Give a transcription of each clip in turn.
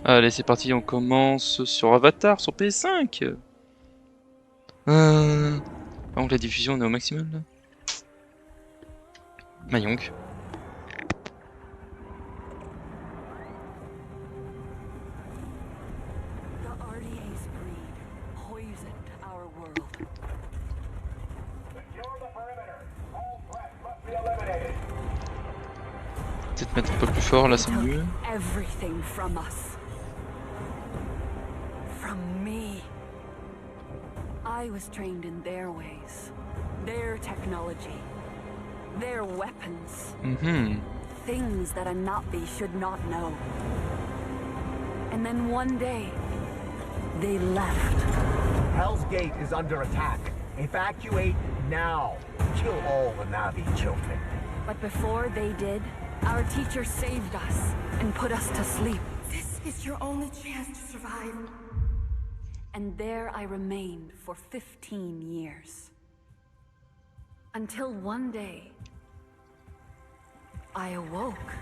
Allez, c'est parti, on commence sur Avatar, sur PS5. Donc la diffusion on est au maximum là. Mayonk. Peut-être mettre un peu plus fort là, c'est mieux. I was trained in their ways, their technology, their weapons. Things that a Navi should not know. And then one day, they left. Hell's Gate is under attack. Evacuate now. Kill all the Navi children. But before they did, our teacher saved us and put us to sleep. This is your only chance to survive. And there I remained for 15 years. Until one day, I awoke.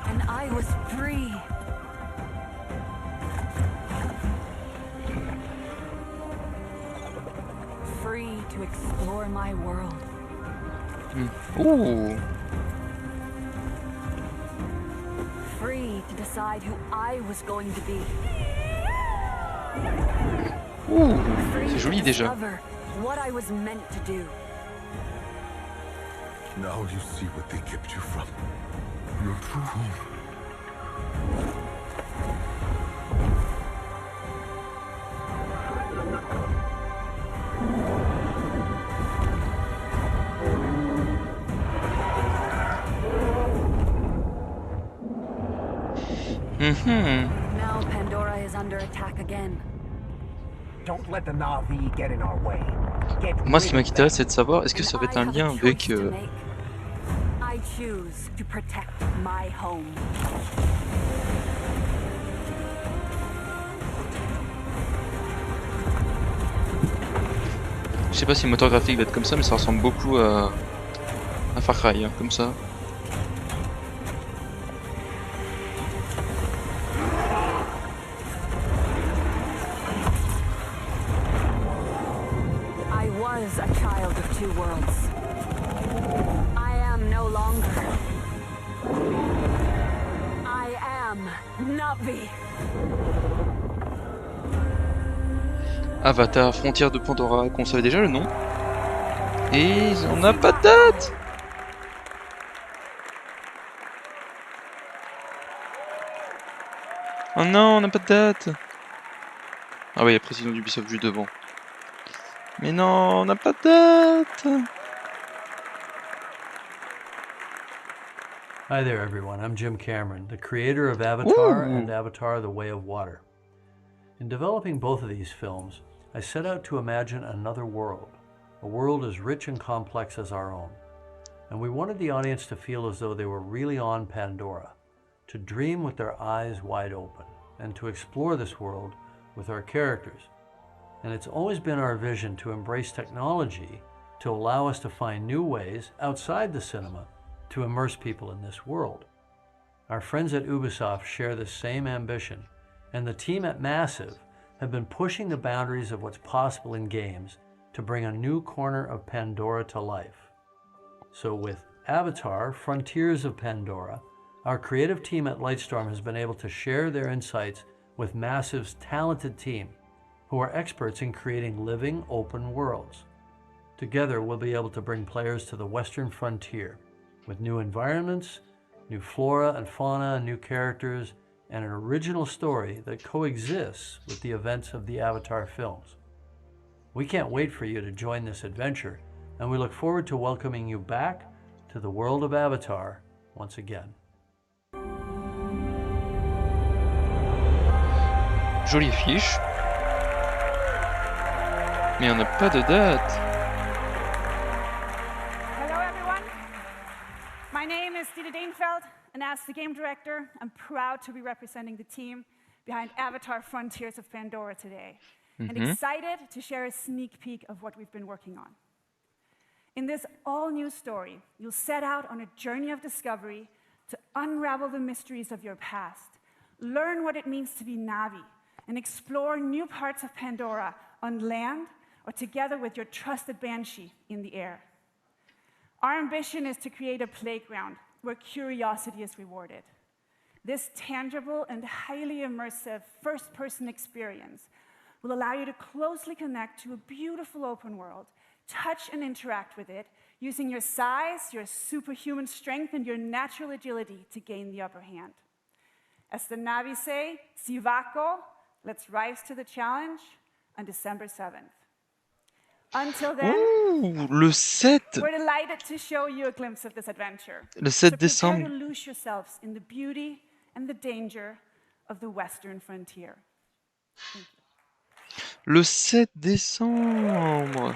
And I was free. Free to explore my world. Ouh. Free to decide who I was going to be. Ouh, c'est joli déjà. What I was meant to do. Now you see what they kept you from. Your true home. Now Pandora is under attack again. Don't let the Navi get in our way. Moi, ce qui m'inquiète, c'est de savoir est-ce que ça va être un lien avec. I choose to protect my home. Je sais pas si le moteur graphique va être comme ça, mais ça ressemble beaucoup à Far Cry, hein, comme ça. A child of two worlds. I am no longer. I am Navi. Avatar, frontière de Pandora, qu'on savait déjà le nom. Et on n'a pas de date. Oh non, on n'a pas de date. Ah oui, il y a président d'Ubisoft juste devant. Mais non, on n'a pas de date. Hi there everyone, I'm Jim Cameron, the creator of Avatar and Avatar The Way of Water. In developing both of these films, I set out to imagine another world, a world as rich and complex as our own. And we wanted the audience to feel as though they were really on Pandora, to dream with their eyes wide open, and to explore this world with our characters. And it's always been our vision to embrace technology to allow us to find new ways outside the cinema to immerse people in this world. Our friends at Ubisoft share this same ambition, and the team at Massive have been pushing the boundaries of what's possible in games to bring a new corner of Pandora to life. So with Avatar, Frontiers of Pandora, our creative team at Lightstorm has been able to share their insights with Massive's talented team, who are experts in creating living, open worlds. Together, we'll be able to bring players to the Western frontier with new environments, new flora and fauna, and new characters, and an original story that coexists with the events of the Avatar films. We can't wait for you to join this adventure, and we look forward to welcoming you back to the world of Avatar once again. Jolie fiche. Mais on n'a pas de date. Hello everyone. My name is Dieter Deinfeld, and as the game director, I'm proud to be representing the team behind Avatar Frontiers of Pandora today. and excited to share a sneak peek of what we've been working on. In this all-new story, you'll set out on a journey of discovery to unravel the mysteries of your past, learn what it means to be Na'vi, and explore new parts of Pandora on land or together with your trusted Banshee in the air. Our ambition is to create a playground where curiosity is rewarded. This tangible and highly immersive first-person experience will allow you to closely connect to a beautiful open world, touch and interact with it, using your size, your superhuman strength, and your natural agility to gain the upper hand. As the Na'vi say, Sivako, let's rise to the challenge on December 7th. Until then, le 7. We're delighted to show you a glimpse of this adventure. Le 7 so prepare décembre. to lose yourselves in the beauty and the danger of the Western frontier. Thank you. Le 7 décembre.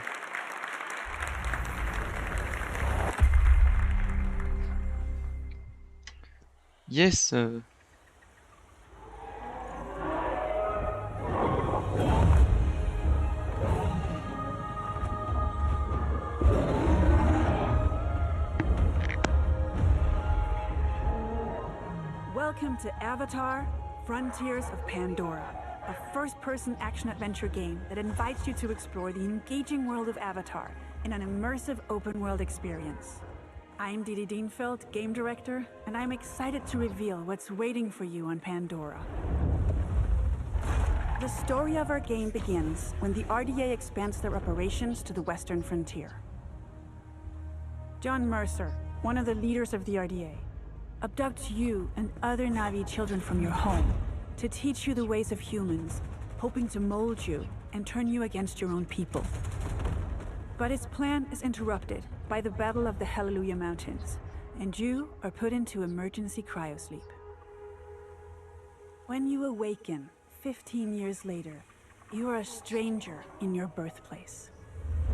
Yes. Welcome to Avatar, Frontiers of Pandora, a first-person action-adventure game that invites you to explore the engaging world of Avatar in an immersive open-world experience. I'm Didi Dienfeld, Game Director, and I'm excited to reveal what's waiting for you on Pandora. The story of our game begins when the RDA expands their operations to the Western frontier. John Mercer, one of the leaders of the RDA, abducts you and other Na'vi children from your home to teach you the ways of humans, hoping to mold you and turn you against your own people. But his plan is interrupted by the Battle of the Hallelujah Mountains, and you are put into emergency cryosleep. When you awaken 15 years later, you are a stranger in your birthplace.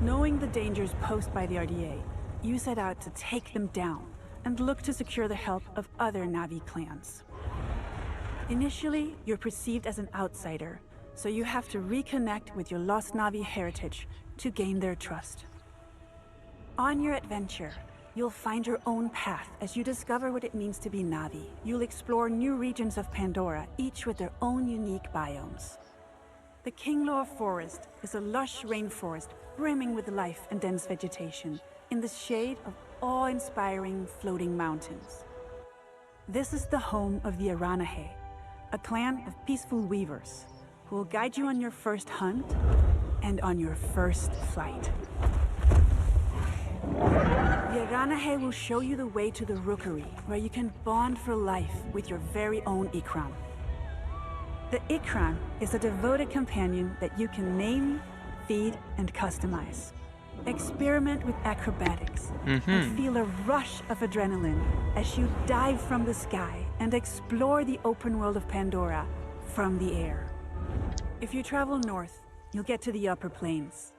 Knowing the dangers posed by the RDA, you set out to take them down and look to secure the help of other Na'vi clans. Initially, you're perceived as an outsider, so you have to reconnect with your lost Na'vi heritage to gain their trust. On your adventure, you'll find your own path as you discover what it means to be Na'vi. You'll explore new regions of Pandora, each with their own unique biomes. The Kinglor Forest is a lush rainforest brimming with life and dense vegetation in the shade of awe-inspiring floating mountains. This is the home of the Aranahe, a clan of peaceful weavers who will guide you on your first hunt and on your first flight. The Aranahe will show you the way to the rookery, where you can bond for life with your very own Ikran. The Ikran is a devoted companion that you can name, feed, and customize. Experiment with acrobatics and feel a rush of adrenaline as you dive from the sky and explore the open world of Pandora from the air. If you travel north, you'll get to the upper plains,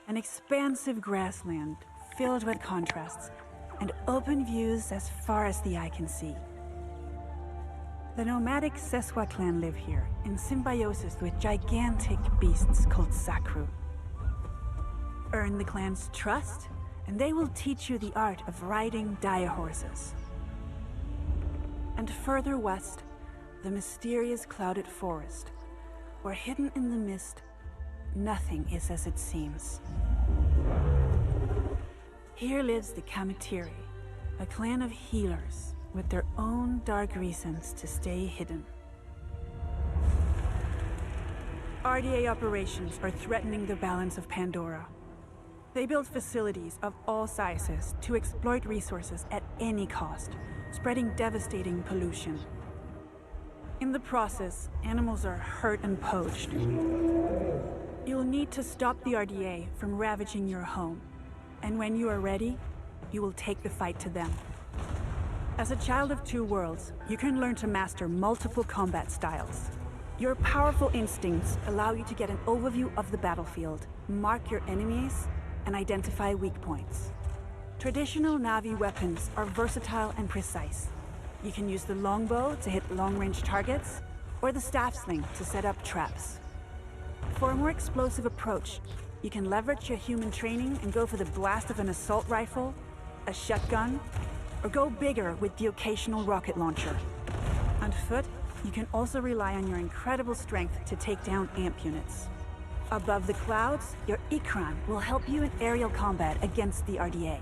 an expansive grassland filled with contrasts and open views as far as the eye can see. The nomadic Seswa clan live here in symbiosis with gigantic beasts called Sakru. Earn the clan's trust, and they will teach you the art of riding dire horses. And further west, the mysterious clouded forest, where hidden in the mist, nothing is as it seems. Here lives the Kamatiri, a clan of healers with their own dark reasons to stay hidden. RDA operations are threatening the balance of Pandora. They build facilities of all sizes to exploit resources at any cost, spreading devastating pollution. In the process, animals are hurt and poached. You'll need to stop the RDA from ravaging your home, and when you are ready, you will take the fight to them. As a child of two worlds, you can learn to master multiple combat styles. Your powerful instincts allow you to get an overview of the battlefield, mark your enemies, and identify weak points. Traditional Na'vi weapons are versatile and precise. You can use the longbow to hit long-range targets, or the staff sling to set up traps. For a more explosive approach, you can leverage your human training and go for the blast of an assault rifle, a shotgun, or go bigger with the occasional rocket launcher. On foot, you can also rely on your incredible strength to take down AMP units. Above the clouds, your Ikran will help you in aerial combat against the RDA.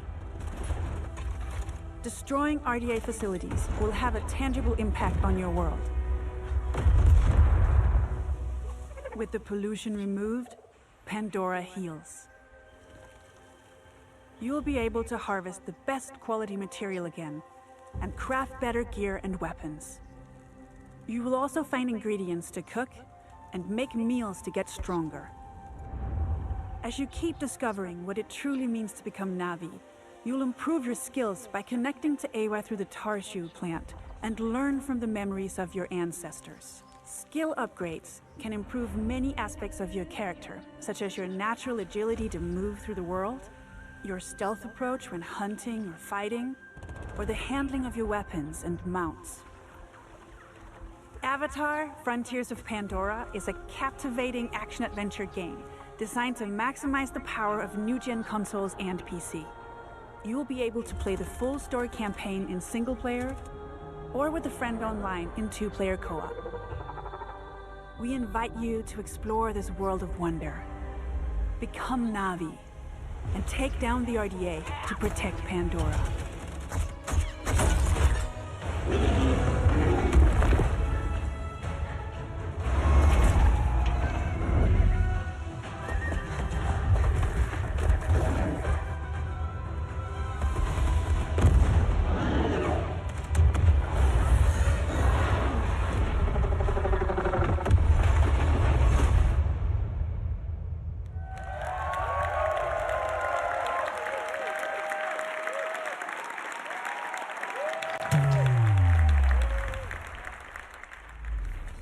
Destroying RDA facilities will have a tangible impact on your world. With the pollution removed, Pandora heals. You will be able to harvest the best quality material again and craft better gear and weapons. You will also find ingredients to cook and make meals to get stronger. As you keep discovering what it truly means to become Navi, you'll improve your skills by connecting to Awa through the Tarshu plant and learn from the memories of your ancestors. Skill upgrades can improve many aspects of your character, such as your natural agility to move through the world, your stealth approach when hunting or fighting, or the handling of your weapons and mounts. Avatar: Frontiers of Pandora is a captivating action-adventure game designed to maximize the power of new-gen consoles and PC. You will be able to play the full story campaign in single-player or with a friend online in two-player co-op. We invite you to explore this world of wonder. Become Navi and take down the RDA to protect Pandora.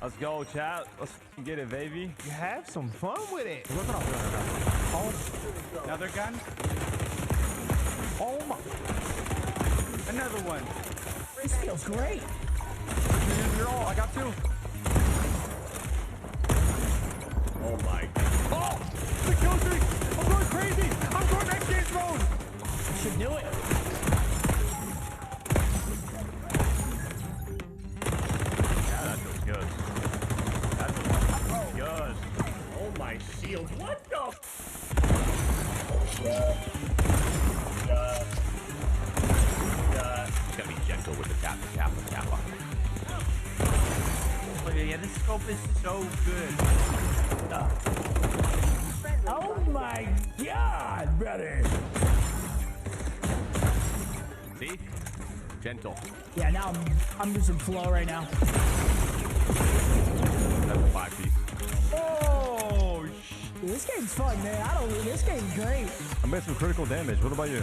Let's go, chat. Let's get it, baby. You have some fun with it. Another gun. Oh my. Another one. This feels great. You're all. I got two. Oh my. Oh! The kill streak! I'm going crazy! I'm going next game's mode! Should do it. Yeah, that feels good. That feels good. Oh my shield. What the? Gotta be gentle with the tap. Oh yeah, this scope is so good. Oh my god, brother. See? Gentle. Yeah, now I'm losing flow right now. That's a 5-piece. Oh, Dude, this game's fun, man. This game's great. I'm getting some critical damage. What about you?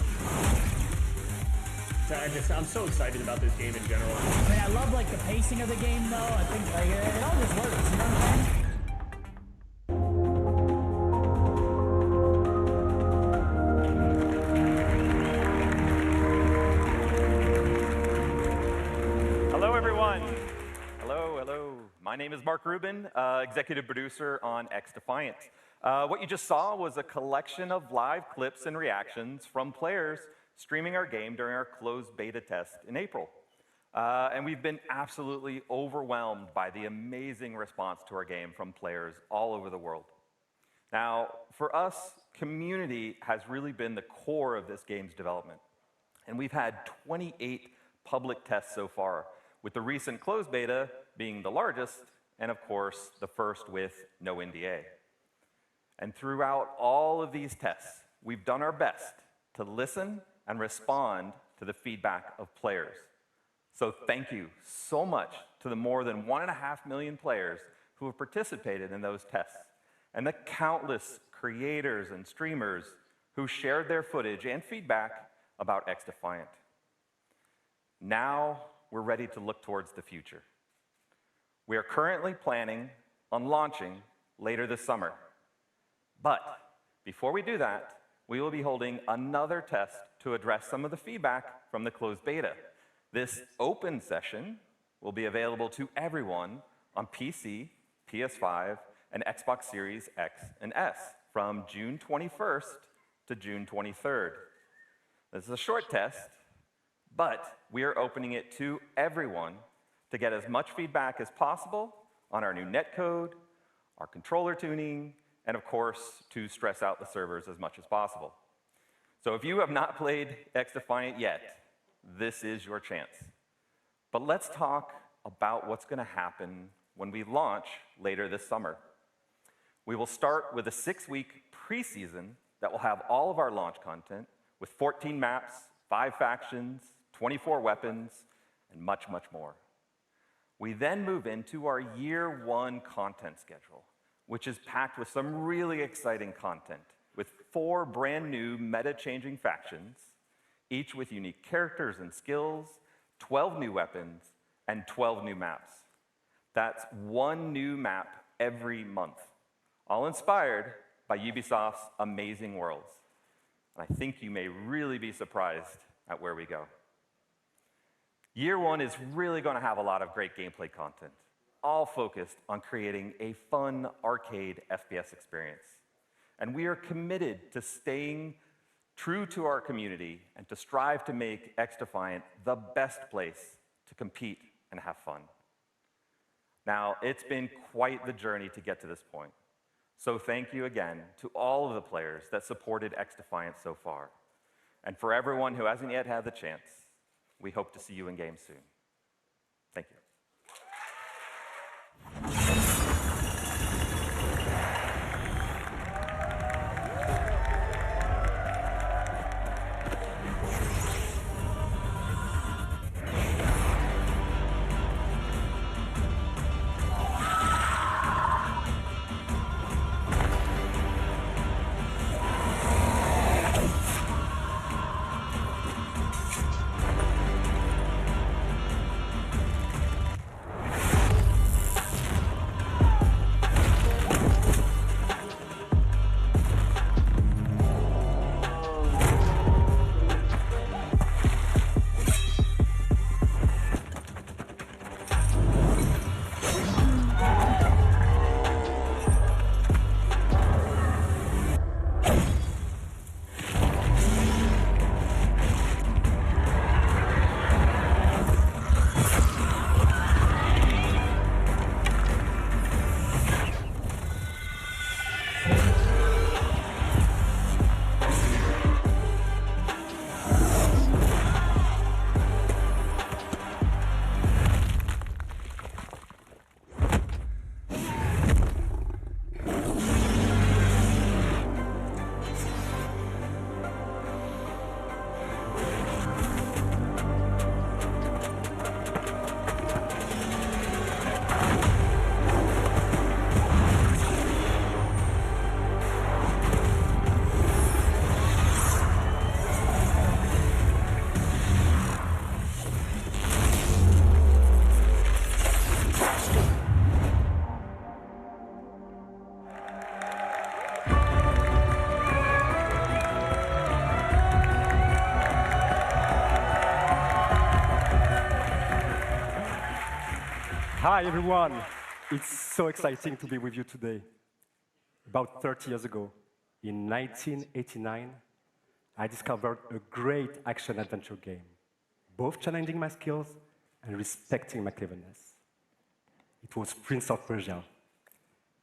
I'm so excited about this game in general. I mean, I love like the pacing of the game, though. I think like it all just works. You know what I'm saying? Hello, everyone. Hello. My name is Mark Rubin, executive producer on XDefiant. What you just saw was a collection of live clips and reactions from players streaming our game during our closed beta test in April. And we've been absolutely overwhelmed by the amazing response to our game from players all over the world. Now, for us, community has really been the core of this game's development. And we've had 28 public tests so far, with the recent closed beta being the largest, and of course, the first with no NDA. And throughout all of these tests, we've done our best to listen and respond to the feedback of players. So thank you so much to the more than 1.5 million players who have participated in those tests, and the countless creators and streamers who shared their footage and feedback about XDefiant. Now we're ready to look towards the future. We are currently planning on launching later this summer. But before we do that, we will be holding another test to address some of the feedback from the closed beta. This open session will be available to everyone on PC, PS5, and Xbox Series X and S from June 21st to June 23rd. This is a short test, but we are opening it to everyone to get as much feedback as possible on our new netcode, our controller tuning, and of course, to stress out the servers as much as possible. So if you have not played XDefiant yet, this is your chance. But let's talk about what's going to happen when we launch later this summer. We will start with a 6-week preseason that will have all of our launch content with 14 maps, 5 factions, 24 weapons, and much, much more. We then move into our year 1 content schedule, which is packed with some really exciting content, with 4 brand new meta-changing factions, each with unique characters and skills, 12 new weapons, and 12 new maps. That's 1 new map every month, all inspired by Ubisoft's amazing worlds. And I think you may really be surprised at where we go. Year 1 is really going to have a lot of great gameplay content, all focused on creating a fun arcade FPS experience. And we are committed to staying true to our community and to strive to make XDefiant the best place to compete and have fun. Now, it's been quite the journey to get to this point. So thank you again to all of the players that supported XDefiant so far. And for everyone who hasn't yet had the chance, we hope to see you in game soon. Thank you. Hi, everyone. It's so exciting to be with you today. About 30 years ago, in 1989, I discovered a great action-adventure game, both challenging my skills and respecting my cleverness. It was Prince of Persia.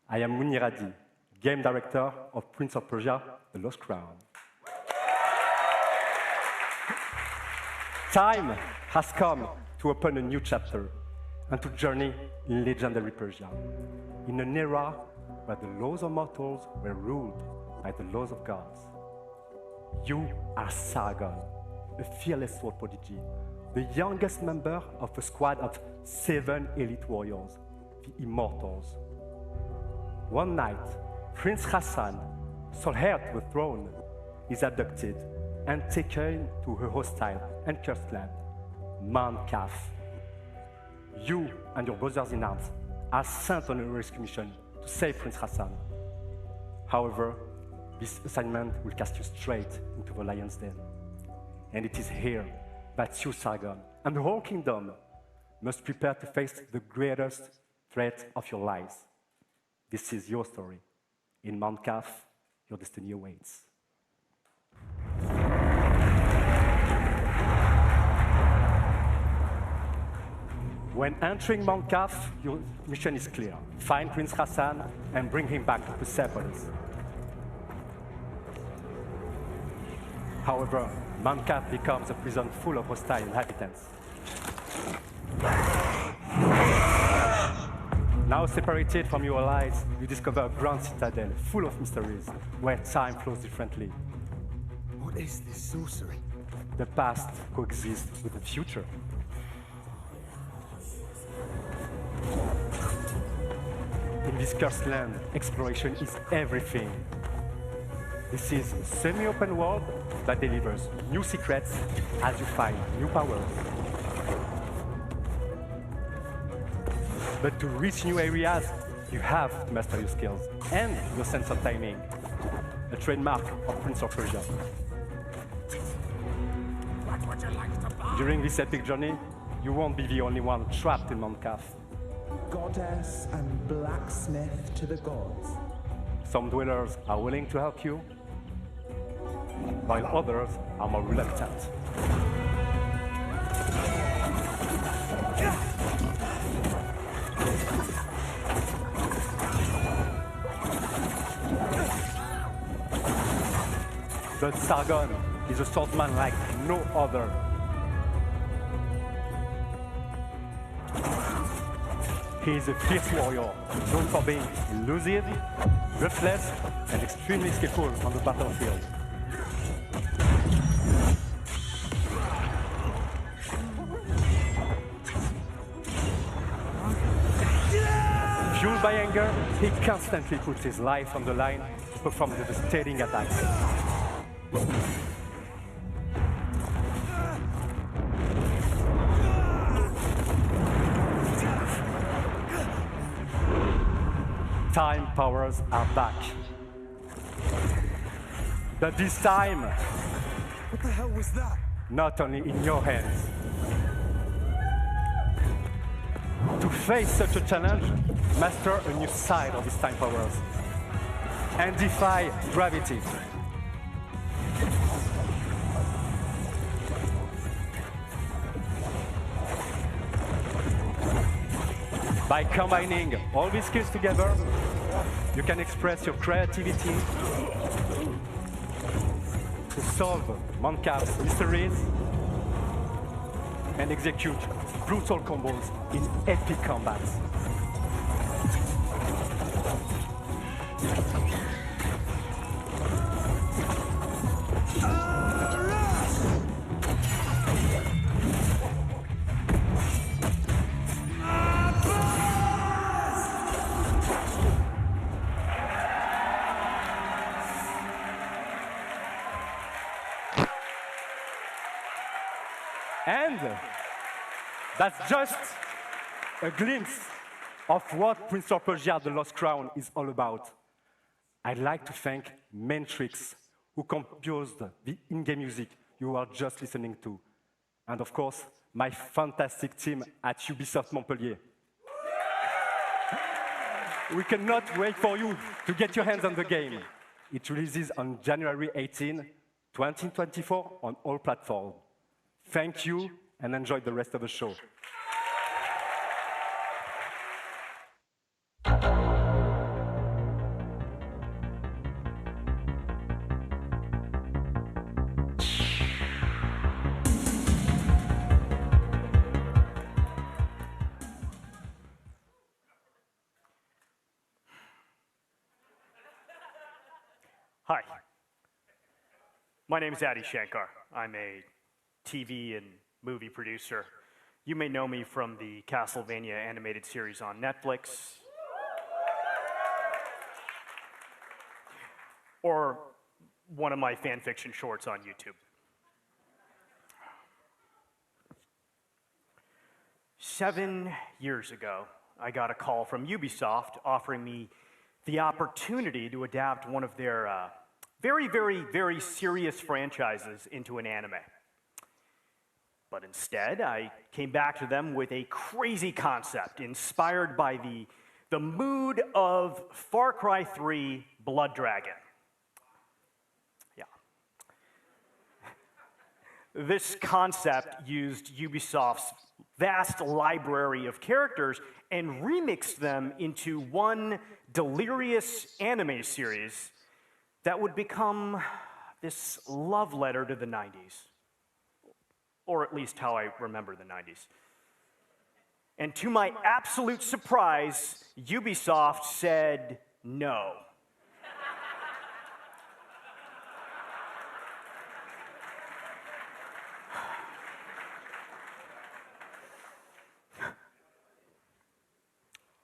I am Muniradi, game director of Prince of Persia, The Lost Crown. Time has come to open a new chapter and to journey in legendary Persia, in an era where the laws of mortals were ruled by the laws of gods. You are Sargon, a fearless sword prodigy, the youngest member of a squad of 7 elite warriors, the Immortals. One night, Prince Hassan, sole heir to the throne, is abducted and taken to her hostile and cursed land, Mount Kaf. You and your brothers-in-arms are sent on a rescue mission to save Prince Hassan. However, this assignment will cast you straight into the lion's den. And it is here that you, Sargon, and the whole kingdom must prepare to face the greatest threat of your lives, This is your story. In Mount Calf, your destiny awaits. When entering Mount Calf, your mission is clear. Find Prince Hassan and bring him back to Persepolis. However, Mount Calf becomes a prison full of hostile inhabitants. Now separated from your allies, you discover a grand citadel full of mysteries, where time flows differently. What is this sorcery? The past coexists with the future. In this cursed land, exploration is everything. This is a semi-open world that delivers new secrets as you find new powers. But to reach new areas, you have to master your skills and your sense of timing, a trademark of Prince of Persia. During this epic journey, you won't be the only one trapped in Mount Calf. Goddess and blacksmith to the gods. Some dwellers are willing to help you, while others are more reluctant. But Sargon is a swordsman like no other. He is a fierce warrior, known for being elusive, ruthless, and extremely skillful on the battlefield. Fueled by anger, he constantly puts his life on the line to perform devastating attacks. Time powers are back. But this time, What the hell was that? not only in your hands. To face such a challenge, master a new side of his time powers and defy gravity. By combining all these skills together, you can express your creativity to solve Mount Calf's mysteries and execute brutal combos in epic combats. And that's just a glimpse of what Prince of Persia: The Lost Crown is all about. I'd like to thank Matrix, who composed the in-game music you are just listening to. And of course, my fantastic team at Ubisoft Montpellier. We cannot wait for you to get your hands on the game. It releases on January 18, 2024 on all platforms. Thank you, and enjoy the rest of the show. Hi. My name is Adi Shankar. I'm a TV and movie producer. You may know me from the Castlevania animated series on Netflix, or one of my fan fiction shorts on YouTube. 7 years ago, I got a call from Ubisoft offering me the opportunity to adapt one of their very, very, very serious franchises into an anime. But instead, I came back to them with a crazy concept inspired by the the mood of Far Cry 3 Blood Dragon. Yeah. This concept used Ubisoft's vast library of characters and remixed them into one delirious anime series that would become this love letter to the 90s. Or at least how I remember the 90s. And to my absolute surprise, Ubisoft said no.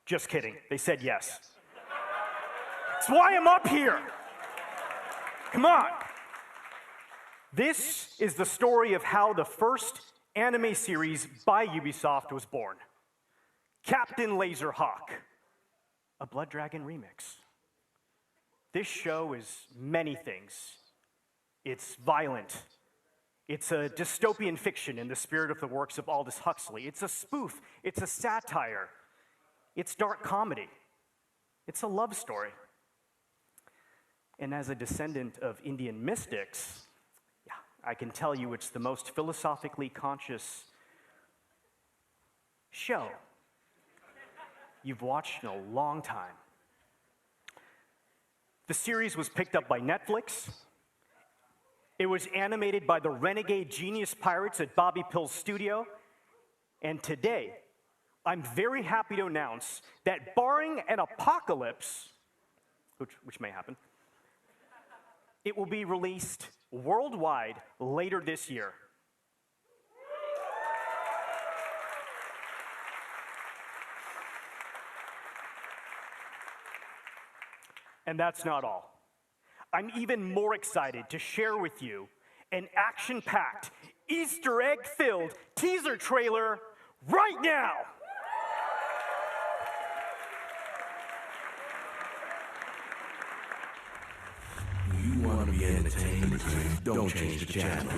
Just kidding. They said yes. That's why I'm up here. Come on. This is the story of how the first anime series by Ubisoft was born. Captain Laserhawk, a Blood Dragon remix. This show is many things. It's violent. It's a dystopian fiction in the spirit of the works of Aldous Huxley. It's a spoof. It's a satire. It's dark comedy. It's a love story. And as a descendant of Indian mystics, yeah, I can tell you it's the most philosophically conscious show you've watched in a long time. The series was picked up by Netflix. It was animated by the renegade genius pirates at Bobby Pill's studio. And today, I'm very happy to announce that barring an apocalypse, which may happen, it will be released worldwide later this year. And that's not all. I'm even more excited to share with you an action-packed, Easter egg-filled teaser trailer right now. You want to be entertained? Don't change the channel.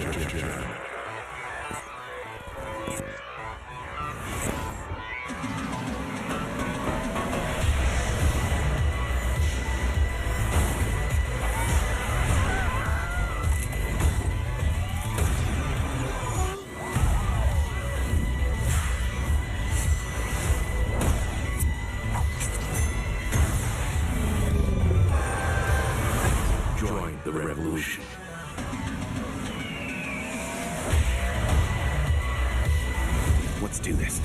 Join the revolution. Let's do this.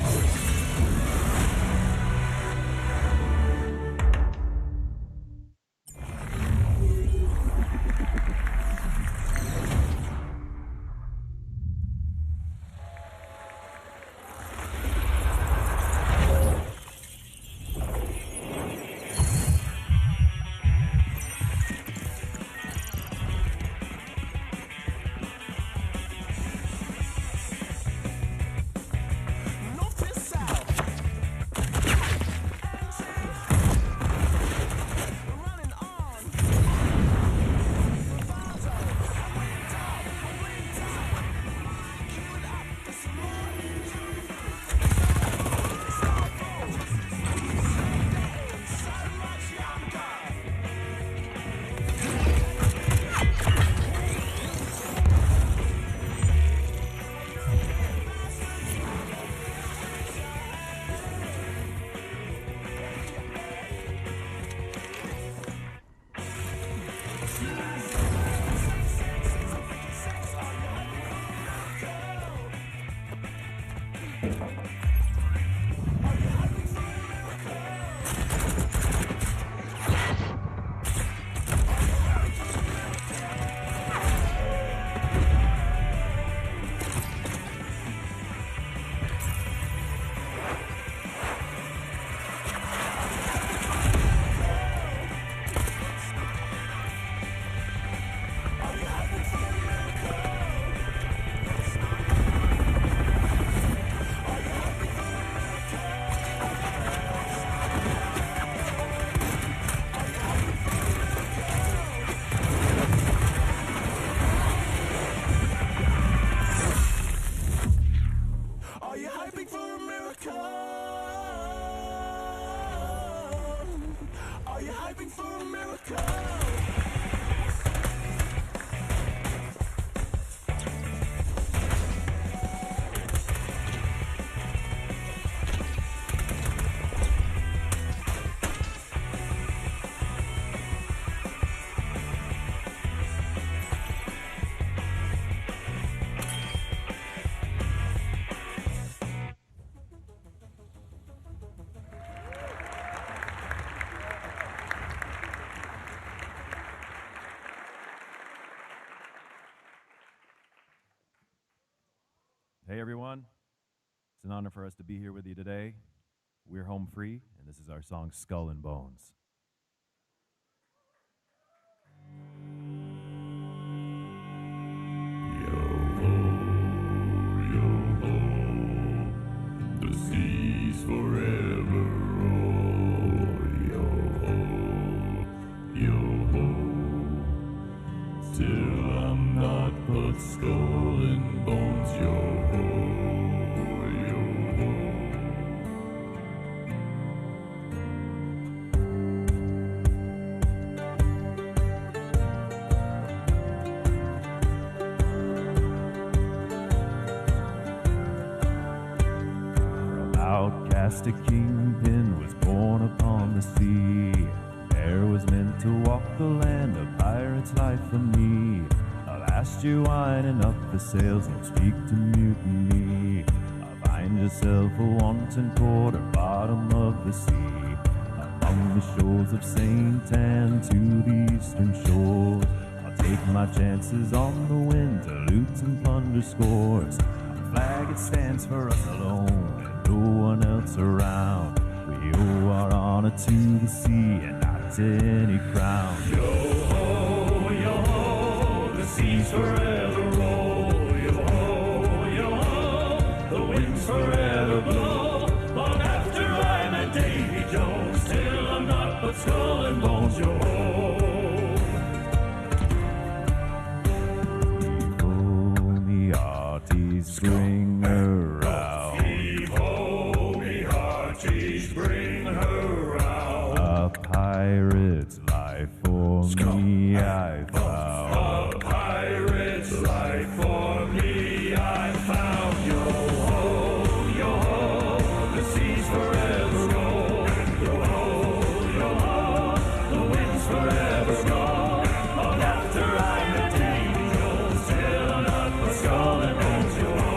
Hey everyone, it's an honor for us to be here with you today. We're home free, and this is our song Skull and Bones. The seas forever roll, yo-ho, yo-ho. Still I'm not but skull and bones, yo-ho, yo-ho. Outcast a kingpin was born upon the sea. There was meant to walk the land, a pirate's life for me. Last year winding up the sails, don't speak to mutiny. Find yourself a wanton quarter, bottom of the sea. Among the shores of St. Anne to the eastern shores, I'll take my chances on the wind to loot and plunder scores. A flag, it stands for us alone, no one else around. We owe our honor to the sea and not to any crown. Yo-ho, yo-ho, the seas forever roll. Yo-ho, yo-ho, the winds forever blow. Long after I'm a Davy Jones, still I'm not but skull and bones. Yo-ho. Oh, me hearties, bring her out. Bring her out. A pirate's life for me I found. A pirate's life for me I found. Yo-ho, yo-ho, the seas forever roll. Yo-ho, yo-ho, the winds forever blow. Long after I'm a Davy Jones, still I'm not but skull and bones. Yo-ho.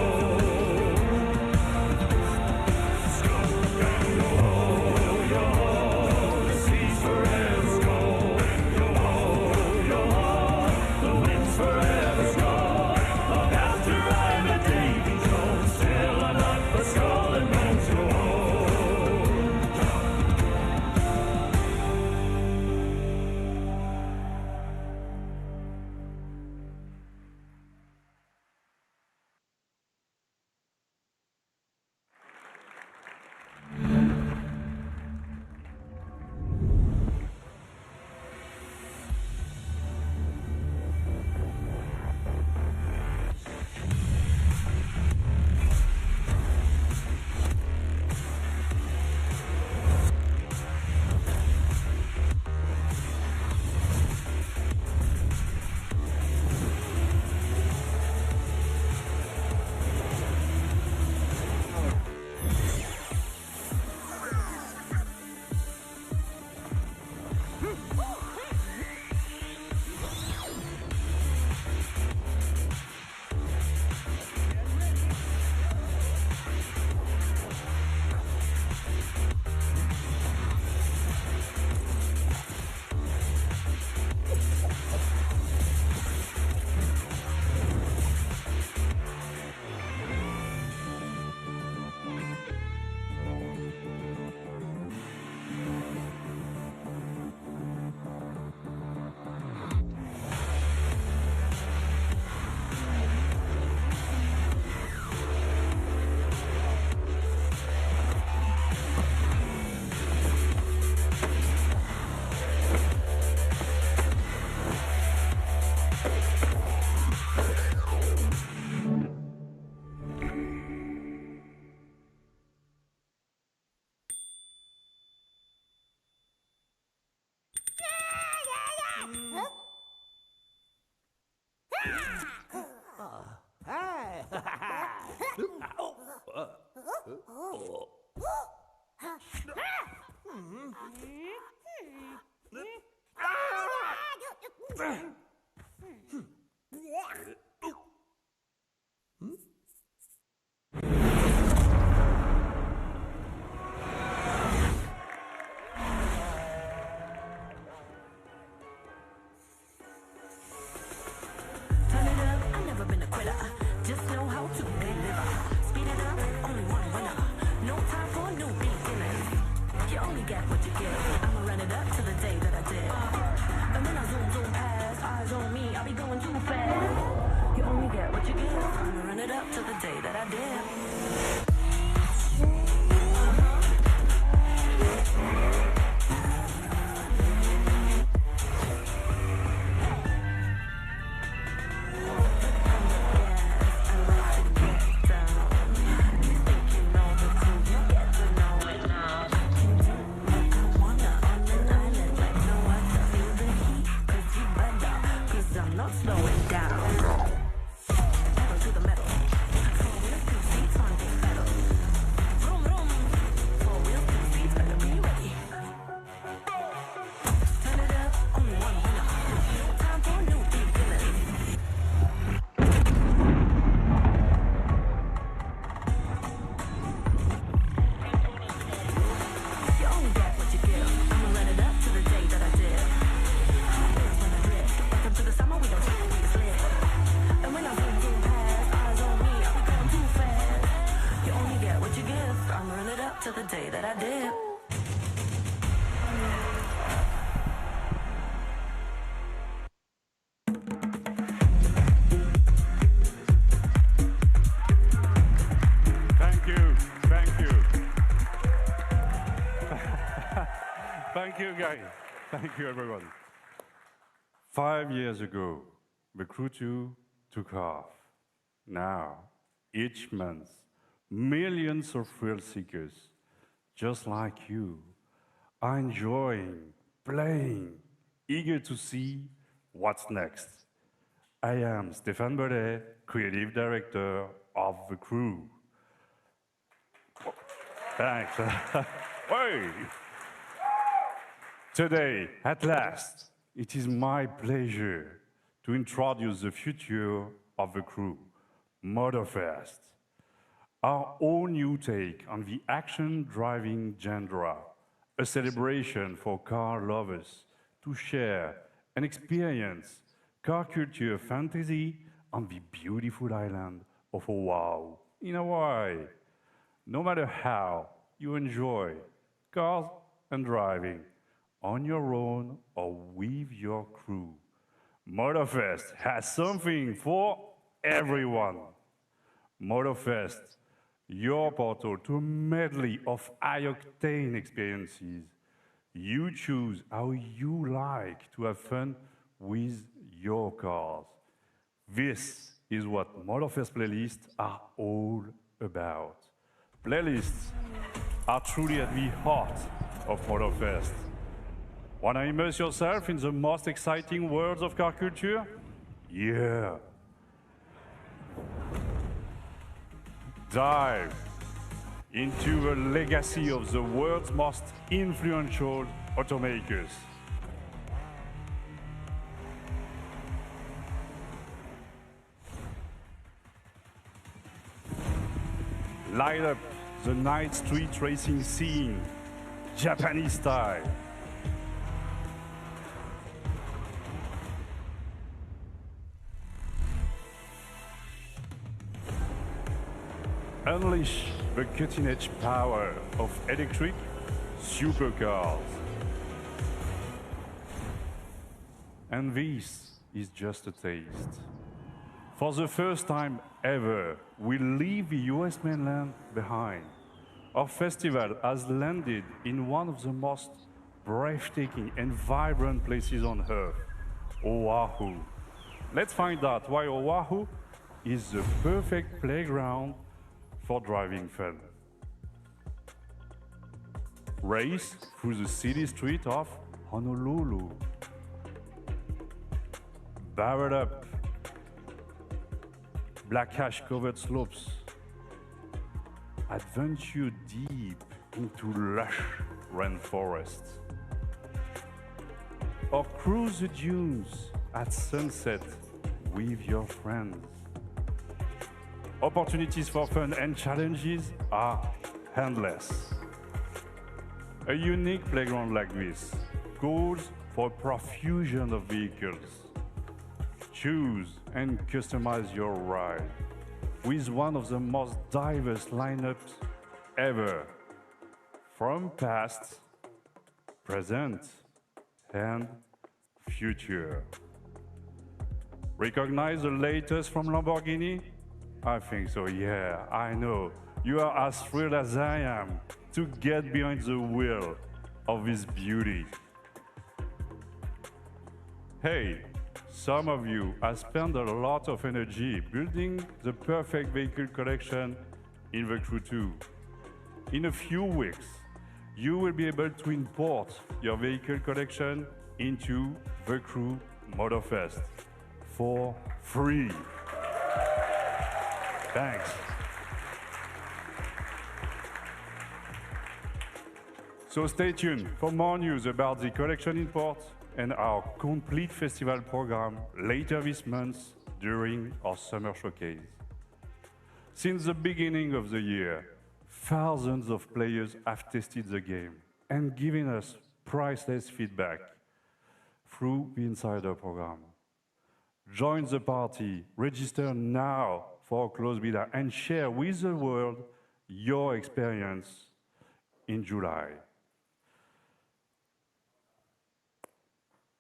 Turn it up, I've never been a quitter. Just know how to deliver. fast. You only get what you give. I'ma run it up to the day that I did. To the day that I did. Thank you. Thank you, guys. Thank you, everyone. 5 years ago, the Crew 2 took off. Now, each month, millions of thrill seekers, just like you, are enjoying, playing, eager to see what's next. I am Stéphane Bellet, Creative Director of The Crew. Thanks. Hey. Today, at last, it is my pleasure to introduce the future of The Crew, Motorfest. Our own new take on the action-driving genre, a celebration for car lovers to share and experience car culture fantasy on the beautiful island of Oahu in Hawaii. No matter how you enjoy cars and driving, on your own or with your crew, Motorfest has something for everyone. Motorfest, your portal to a medley of high-octane experiences. You choose how you like to have fun with your cars. This is what Motorfest playlists are all about. Playlists are truly at the heart of Motorfest. Want to immerse yourself in the most exciting worlds of car culture? Yeah. Dive into the legacy of the world's most influential automakers. Light up the night street racing scene, Japanese style. Unleash the cutting-edge power of electric supercars. And this is just a taste. For the first time ever, we leave the US mainland behind. Our festival has landed in one of the most breathtaking and vibrant places on Earth, Oahu. Let's find out why Oahu is the perfect playground for driving fun. Race through the city street of Honolulu. Barrel up black ash-covered slopes. Adventure deep into lush rainforests. Or cruise the dunes at sunset with your friends. Opportunities for fun and challenges are endless. A unique playground like this calls for a profusion of vehicles. Choose and customize your ride with one of the most diverse lineups ever, from past, present, and future. Recognize the latest from Lamborghini? I think so, yeah, I know. You are as thrilled as I am to get behind the wheel of this beauty. Hey, some of you have spent a lot of energy building the perfect vehicle collection in the Crew 2. In a few weeks, you will be able to import your vehicle collection into the Crew Motorfest for free. Thanks. So stay tuned for more news about the collection import and our complete festival program later this month during our summer showcase. Since the beginning of the year, thousands of players have tested the game and given us priceless feedback through the Insider program. Join the party, register now for a closed beta, and share with the world your experience in July.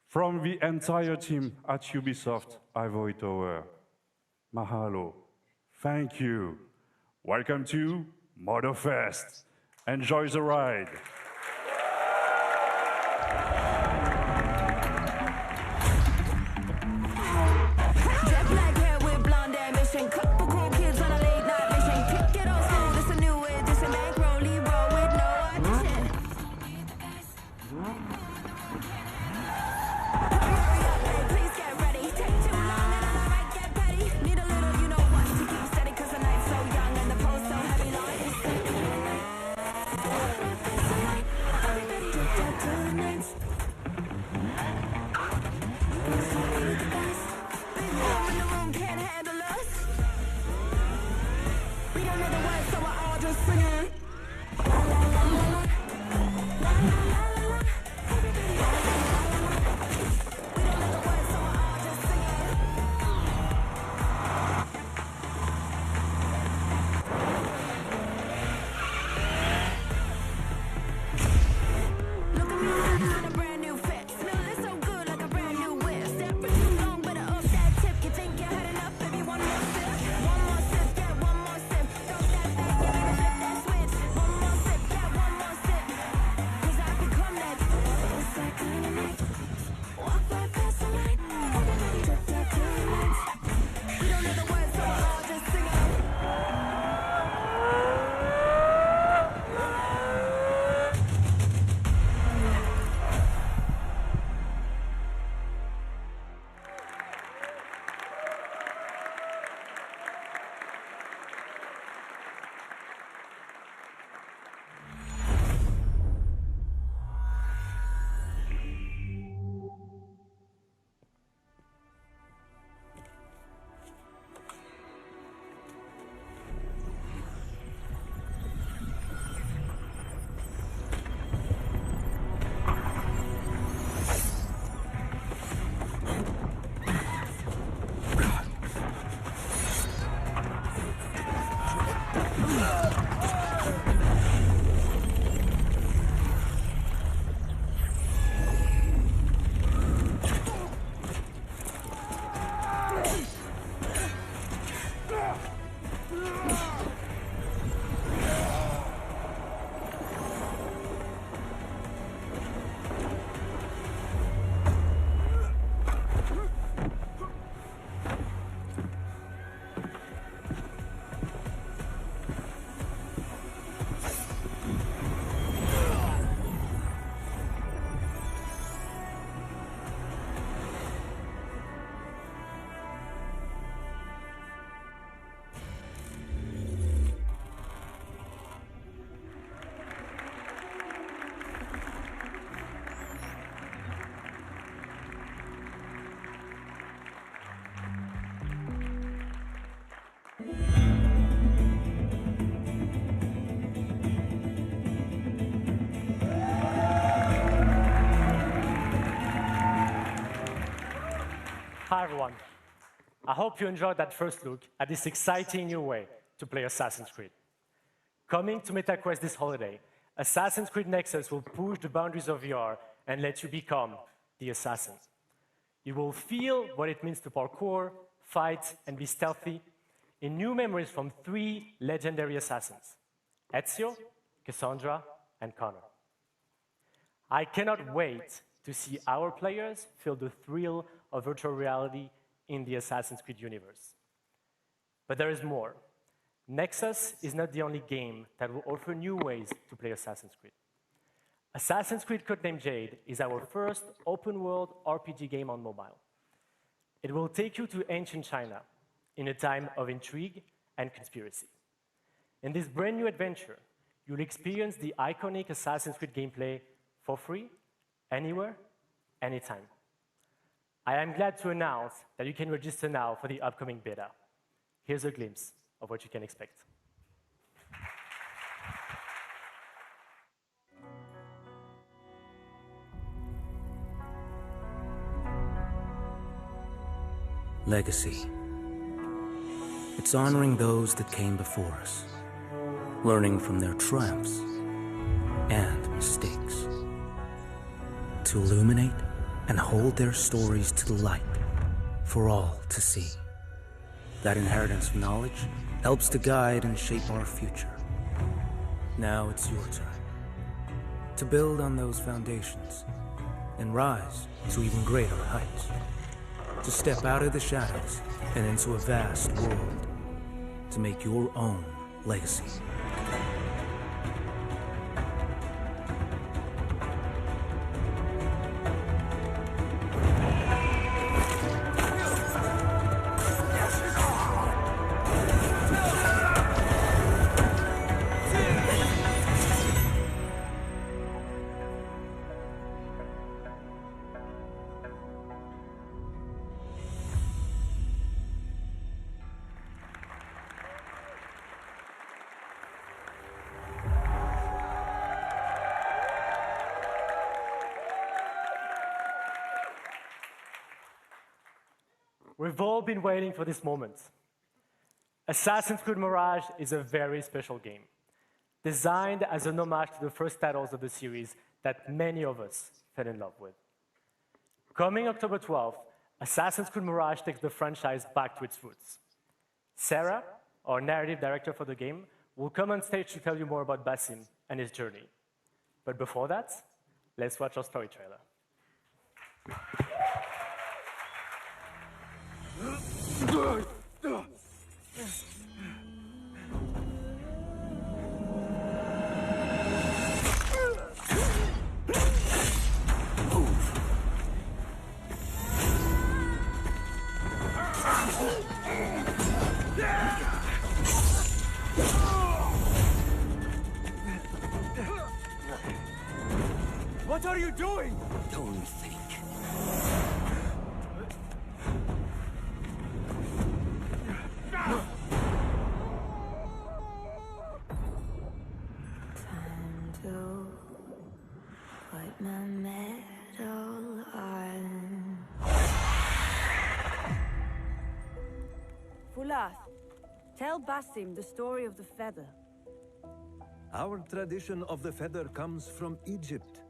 From the entire team at Ubisoft Ivory Tower, mahalo, thank you. Welcome to Motorfest. Enjoy the ride. Jet black hair with blonde ambition. Couple cool kids on a late night mission. Kick it old school, this a new edition. Bankroll, roll with no audition. Hurry up, hey, please get ready. Take too long and I might get petty. Need a little, you know what, to keep steady. Cause the night's so young and the post so heavy. Lord, it's everybody dip that to the next. Can't handle us. We don't know the words, so we're all just singing. La la la la la, la la la la. Everybody, la la la la la. We don't know the words, so we're all just singing. Look at me now in a brand new fit. Smelling so good like a brand new whip. Step for too long, better up that tip. You think you had enough, baby? One more sip, yeah, one more sip. Throw that back, yeah, baby, flip that switch. One more sip, yeah, one more sip. Cause I become that. It's that kind of night. Walk right past the light. Everybody dip that to the max. We don't know the words, so we're all just singing. Hi everyone. I hope you enjoyed that first look at this exciting new way to play Assassin's Creed. Coming to MetaQuest this holiday, Assassin's Creed Nexus will push the boundaries of VR and let you become the assassin. You will feel what it means to parkour, fight, and be stealthy in new memories from 3 legendary assassins, Ezio, Cassandra, and Connor. I cannot wait to see our players feel the thrill of virtual reality in the Assassin's Creed universe. But there is more. Nexus is not the only game that will offer new ways to play Assassin's Creed. Assassin's Creed Codename Jade is our first open-world RPG game on mobile. It will take you to ancient China in a time of intrigue and conspiracy. In this brand new adventure, you'll experience the iconic Assassin's Creed gameplay for free, anywhere, anytime. I am glad to announce that you can register now for the upcoming beta. Here's a glimpse of what you can expect. Legacy. It's honoring those that came before us, learning from their triumphs and mistakes, to illuminate and hold their stories to the light for all to see. That inheritance of knowledge helps to guide and shape our future. Now it's your turn to build on those foundations and rise to even greater heights, to step out of the shadows and into a vast world, to make your own legacy. We've all been waiting for this moment. Assassin's Creed Mirage is a very special game, designed as an homage to the first titles of the series that many of us fell in love with. Coming October 12th, Assassin's Creed Mirage takes the franchise back to its roots. Sarah, our narrative director for the game, will come on stage to tell you more about Basim and his journey. But before that, let's watch our story trailer. What are you doing? Don't think. Time to put my medal on. Fulath, tell Basim the story of the feather. Our tradition of the feather comes from Egypt.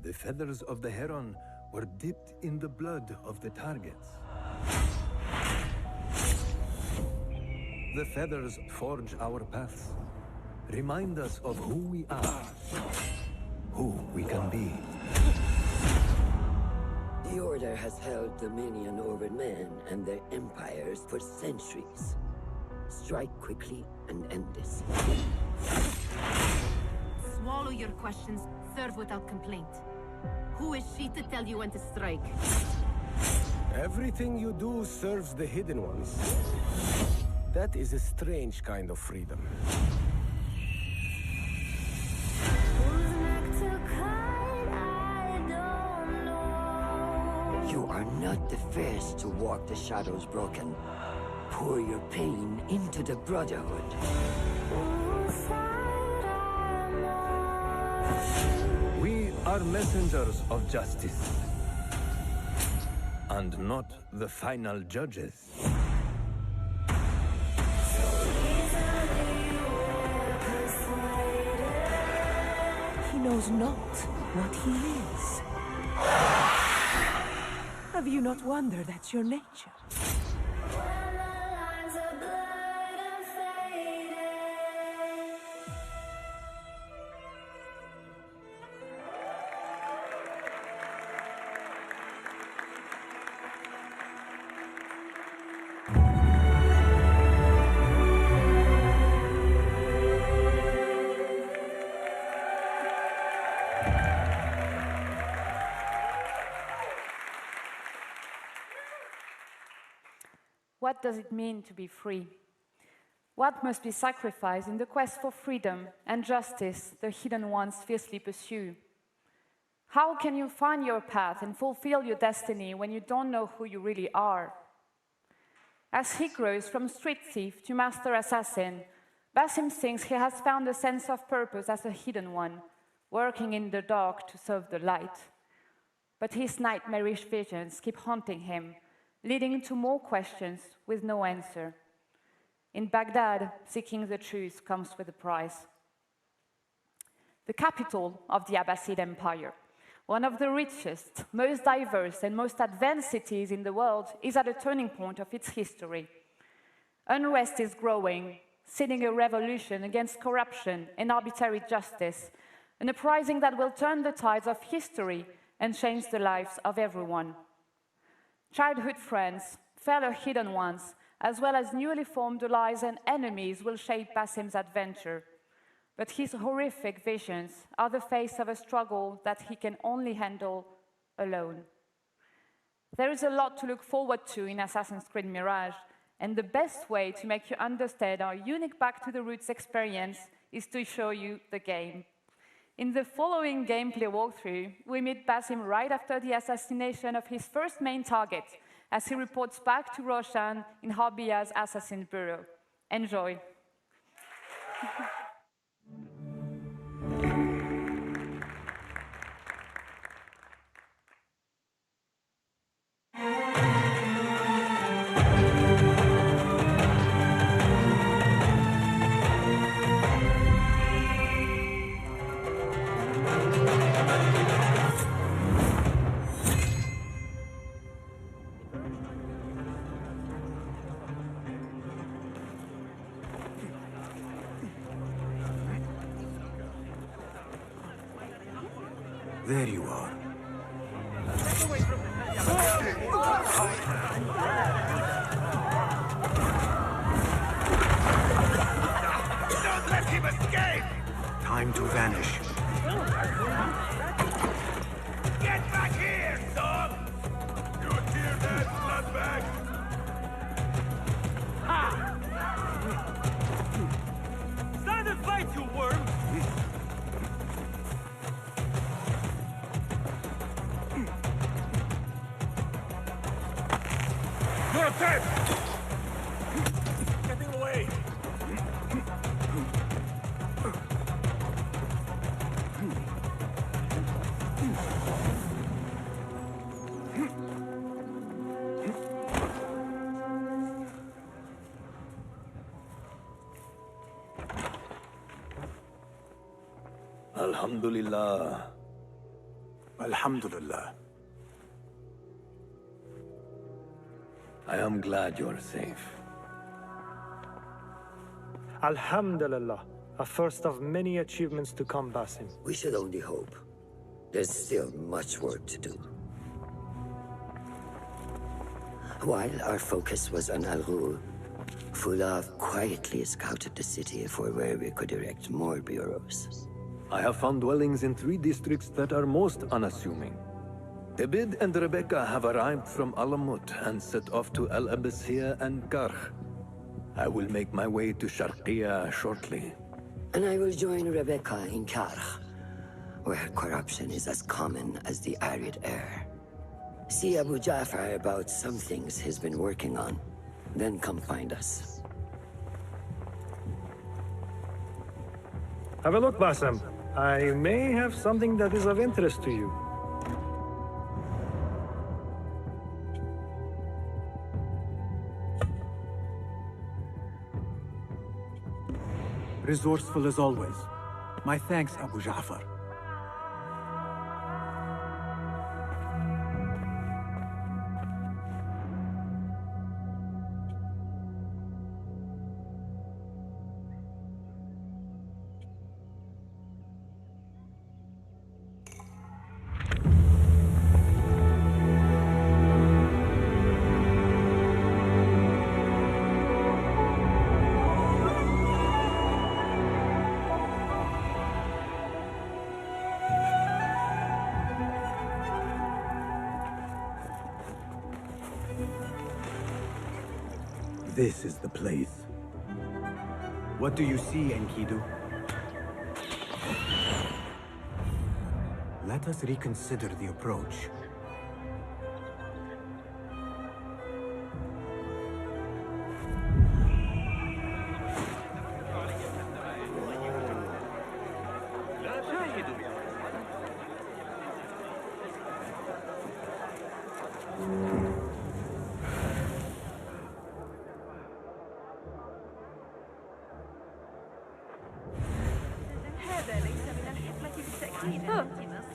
The feathers of the heron were dipped in the blood of the targets. The feathers forge our paths, remind us of who we are, who we can be. The Order has held dominion over men and their empires for centuries. Strike quickly and end this. Swallow your questions, serve without complaint. Who is she to tell you when to strike? Everything you do serves the hidden ones. That is a strange kind of freedom. You are not the first to walk the shadows broken. Pour your pain into the Brotherhood. We are messengers of justice, and not the final judges. He knows not what he is. Have you not wondered at your nature? What does it mean to be free? What must be sacrificed in the quest for freedom and justice the hidden ones fiercely pursue? How can you find your path and fulfill your destiny when you don't know who you really are? As he grows from street thief to master assassin, Basim thinks he has found a sense of purpose as a hidden one, working in the dark to serve the light. But his nightmarish visions keep haunting him, leading to more questions with no answer. In Baghdad, seeking the truth comes with a price. The capital of the Abbasid Empire, one of the richest, most diverse, and most advanced cities in the world, is at a turning point of its history. Unrest is growing, seeding a revolution against corruption and arbitrary justice, an uprising that will turn the tides of history and change the lives of everyone. Childhood friends, fellow hidden ones, as well as newly formed allies and enemies will shape Basim's adventure. But his horrific visions are the face of a struggle that he can only handle alone. There is a lot to look forward to in Assassin's Creed Mirage, and the best way to make you understand our unique Back to the Roots experience is to show you the game. In the following gameplay walkthrough, we meet Basim right after the assassination of his first main target, as he reports back to Roshan in Harbiya's Assassin Bureau. Enjoy. There you are. Don't let him escape! Time to vanish. Get back here, son! You hear that, slutbag? Stand and fight, you worm! You're dead! Getting away! Alhamdulillah. Alhamdulillah. I am glad you're safe. Alhamdulillah, a first of many achievements to come, Basim. We should only hope. There's still much work to do. While our focus was on Al-Ghul, Fulav quietly scouted the city for where we could erect more bureaus. I have found dwellings in 3 districts that are most unassuming. Abid and Rebecca have arrived from Alamut and set off to Al Abbasiyah and Karh. I will make my way to Sharqiyah shortly. And I will join Rebecca in Karh, where corruption is as common as the arid air. See Abu Ja'far about some things he's been working on, then come find us. Have a look, Basim. I may have something that is of interest to you. Resourceful as always. My thanks, Abu Ja'far. This is the place. What do you see, Enkidu? Let us reconsider the approach.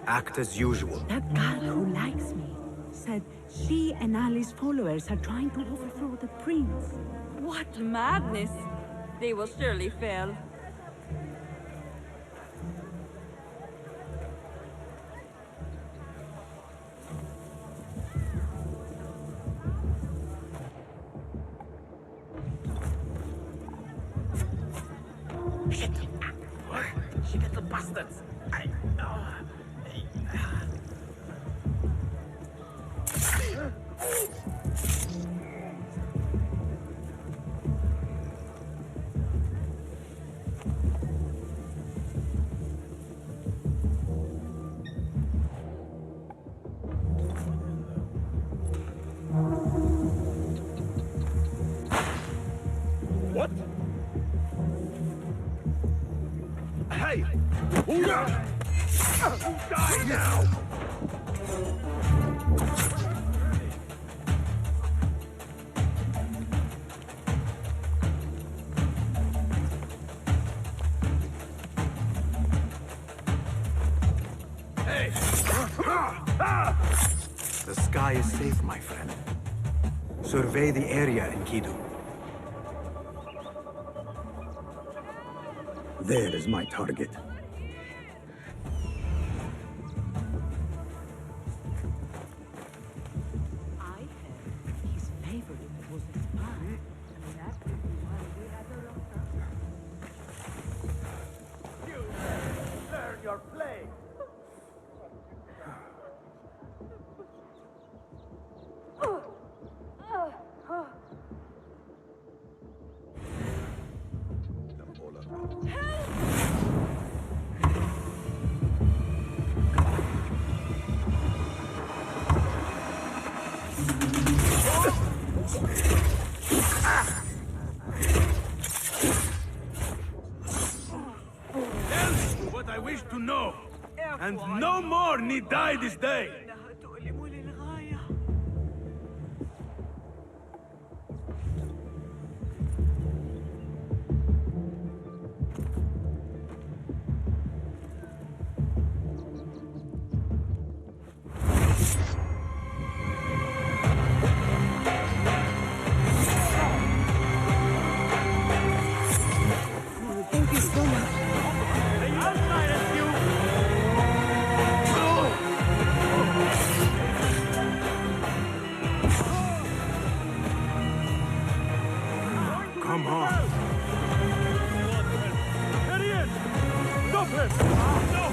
Act as usual. That girl who likes me said she and Ali's followers are trying to overthrow the prince. What madness! They will surely fail. Shit! Shit, little bastards! What? Hey! Who die now? Hey! The sky is safe, my friend. Survey the area, Enkidu. There is my target. I heard his favorite was a spy. And that could be why we had a long time. You learn your play! Tell me what I wish to know, and no more need die this day. Thank you so much. Come on. Get in! Stop him! No!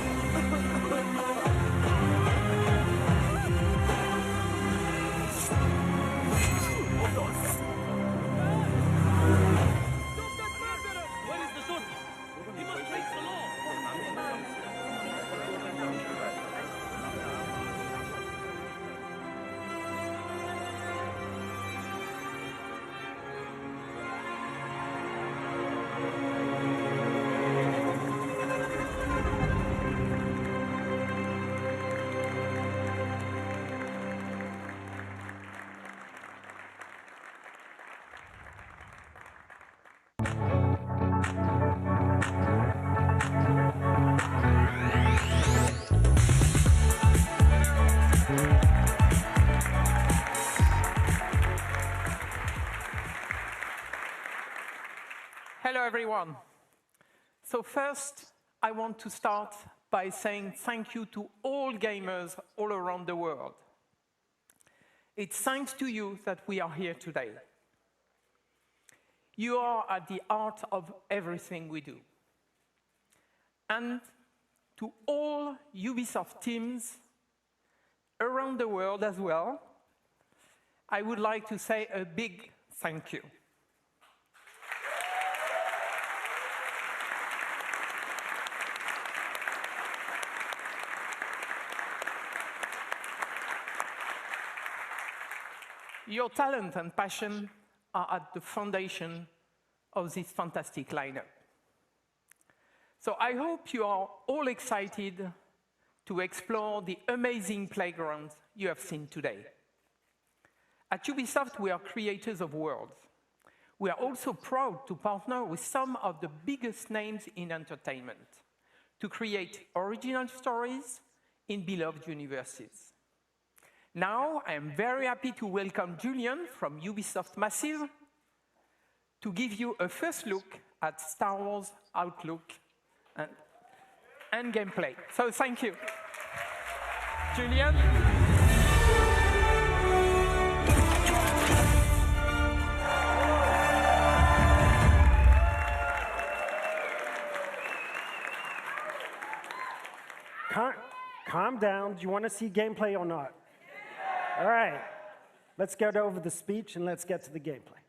Where is the sword? He must face the law. Hello, everyone. So first, I want to start by saying thank you to all gamers all around the world. It's thanks to you that we are here today. You are at the heart of everything we do. And to all Ubisoft teams around the world as well, I would like to say a big thank you. Your talent and passion are at the foundation of this fantastic lineup. So I hope you are all excited to explore the amazing playground you have seen today. At Ubisoft, we are creators of worlds. We are also proud to partner with some of the biggest names in entertainment to create original stories in beloved universes. Now, I am very happy to welcome Julian from Ubisoft Massive to give you a first look at Star Wars Outlook and gameplay. So thank you. Julian? Calm down. Do you want to see gameplay or not? All right. Let's get over the speech and let's get to the gameplay.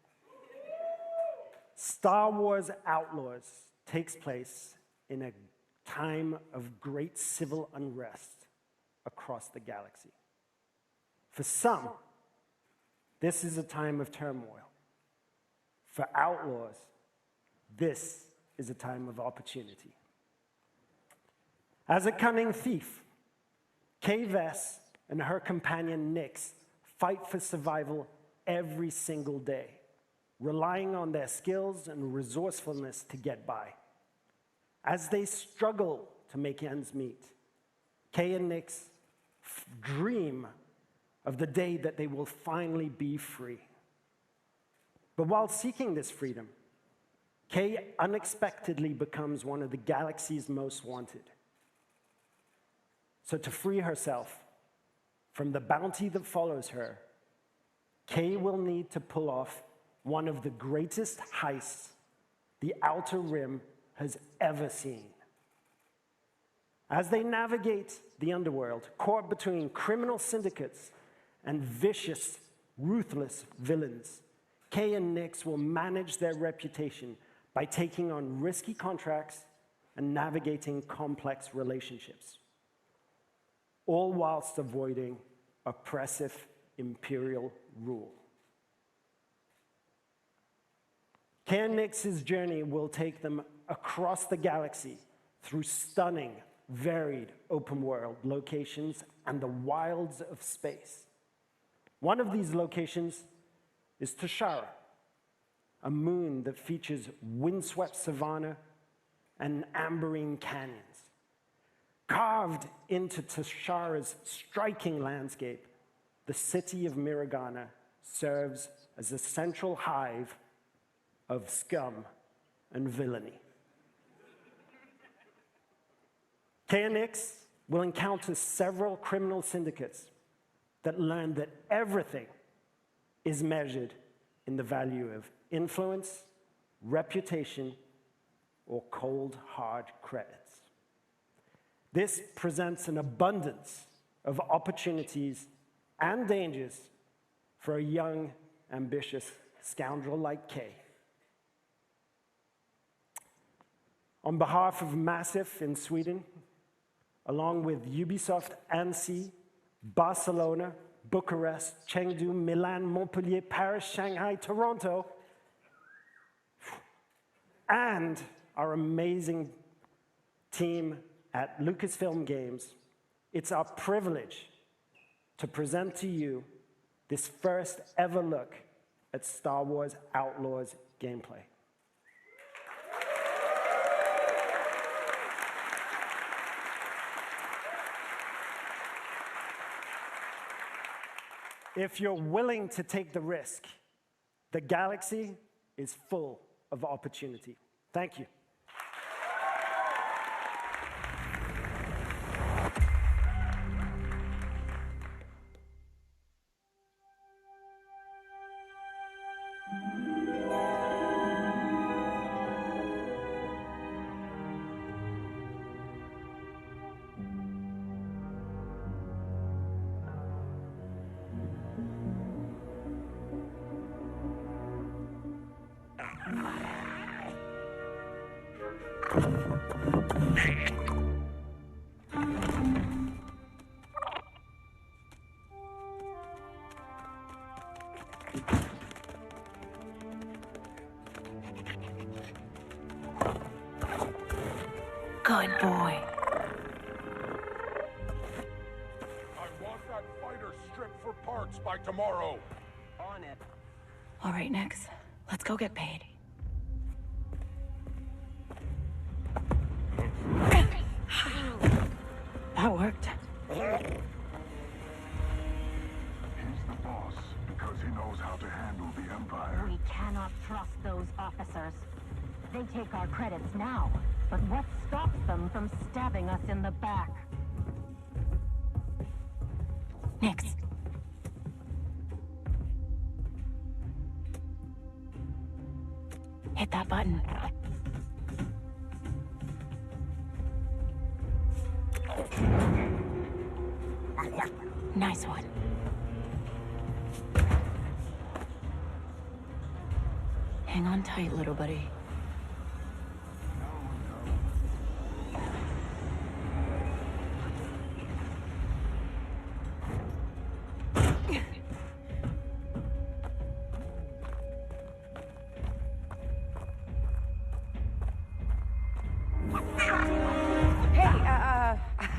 Star Wars Outlaws takes place in a time of great civil unrest across the galaxy. For some, this is a time of turmoil. For outlaws, this is a time of opportunity. As a cunning thief, Kay Vess and her companion Nyx fight for survival every single day, relying on their skills and resourcefulness to get by. As they struggle to make ends meet, Kay and Nyx dream of the day that they will finally be free. But while seeking this freedom, Kay unexpectedly becomes one of the galaxy's most wanted. So to free herself from the bounty that follows her, Kay will need to pull off one of the greatest heists the Outer Rim has ever seen. As they navigate the underworld, caught between criminal syndicates and vicious, ruthless villains, Kay and Nyx will manage their reputation by taking on risky contracts and navigating complex relationships, all whilst avoiding oppressive imperial rule. Kay and Nyx's journey will take them across the galaxy through stunning, varied open-world locations and the wilds of space. One of these locations is Tashara, a moon that features windswept savanna and amberine canyons. Carved into Tashara's striking landscape, the city of Miragana serves as a central hive of scum and villainy. Kay and Nyx will encounter several criminal syndicates that learn that everything is measured in the value of influence, reputation, or cold, hard credits. This presents an abundance of opportunities and dangers for a young, ambitious scoundrel like Kay. On behalf of Massive in Sweden, along with Ubisoft Annecy, Barcelona, Bucharest, Chengdu, Milan, Montpellier, Paris, Shanghai, Toronto, and our amazing team at Lucasfilm Games, it's our privilege to present to you this first ever look at Star Wars Outlaws gameplay. If you're willing to take the risk, the galaxy is full of opportunity. Thank you. Good boy. I want that fighter stripped for parts by tomorrow. On it. All right, Nix. Let's go get paid. That worked. He's the boss because he knows how to handle the Empire. We cannot trust those officers. They take our credits now, but what stops them from stabbing us in the back? Nix. Hit that button. Nice one. Hang on tight, little buddy.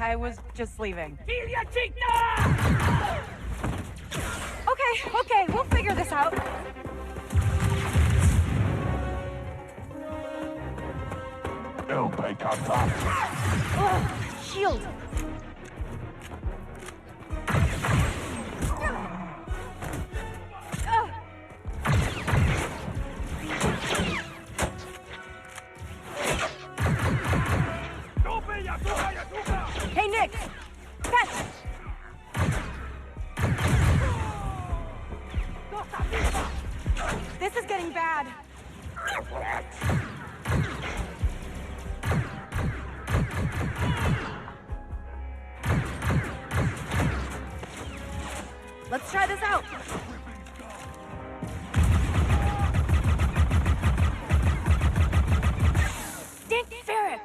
I was just leaving. Okay, we'll figure this out. El Pecata. Shield. Hey, Nick! Catch! This is getting bad. Let's try this out. Dink Ferric!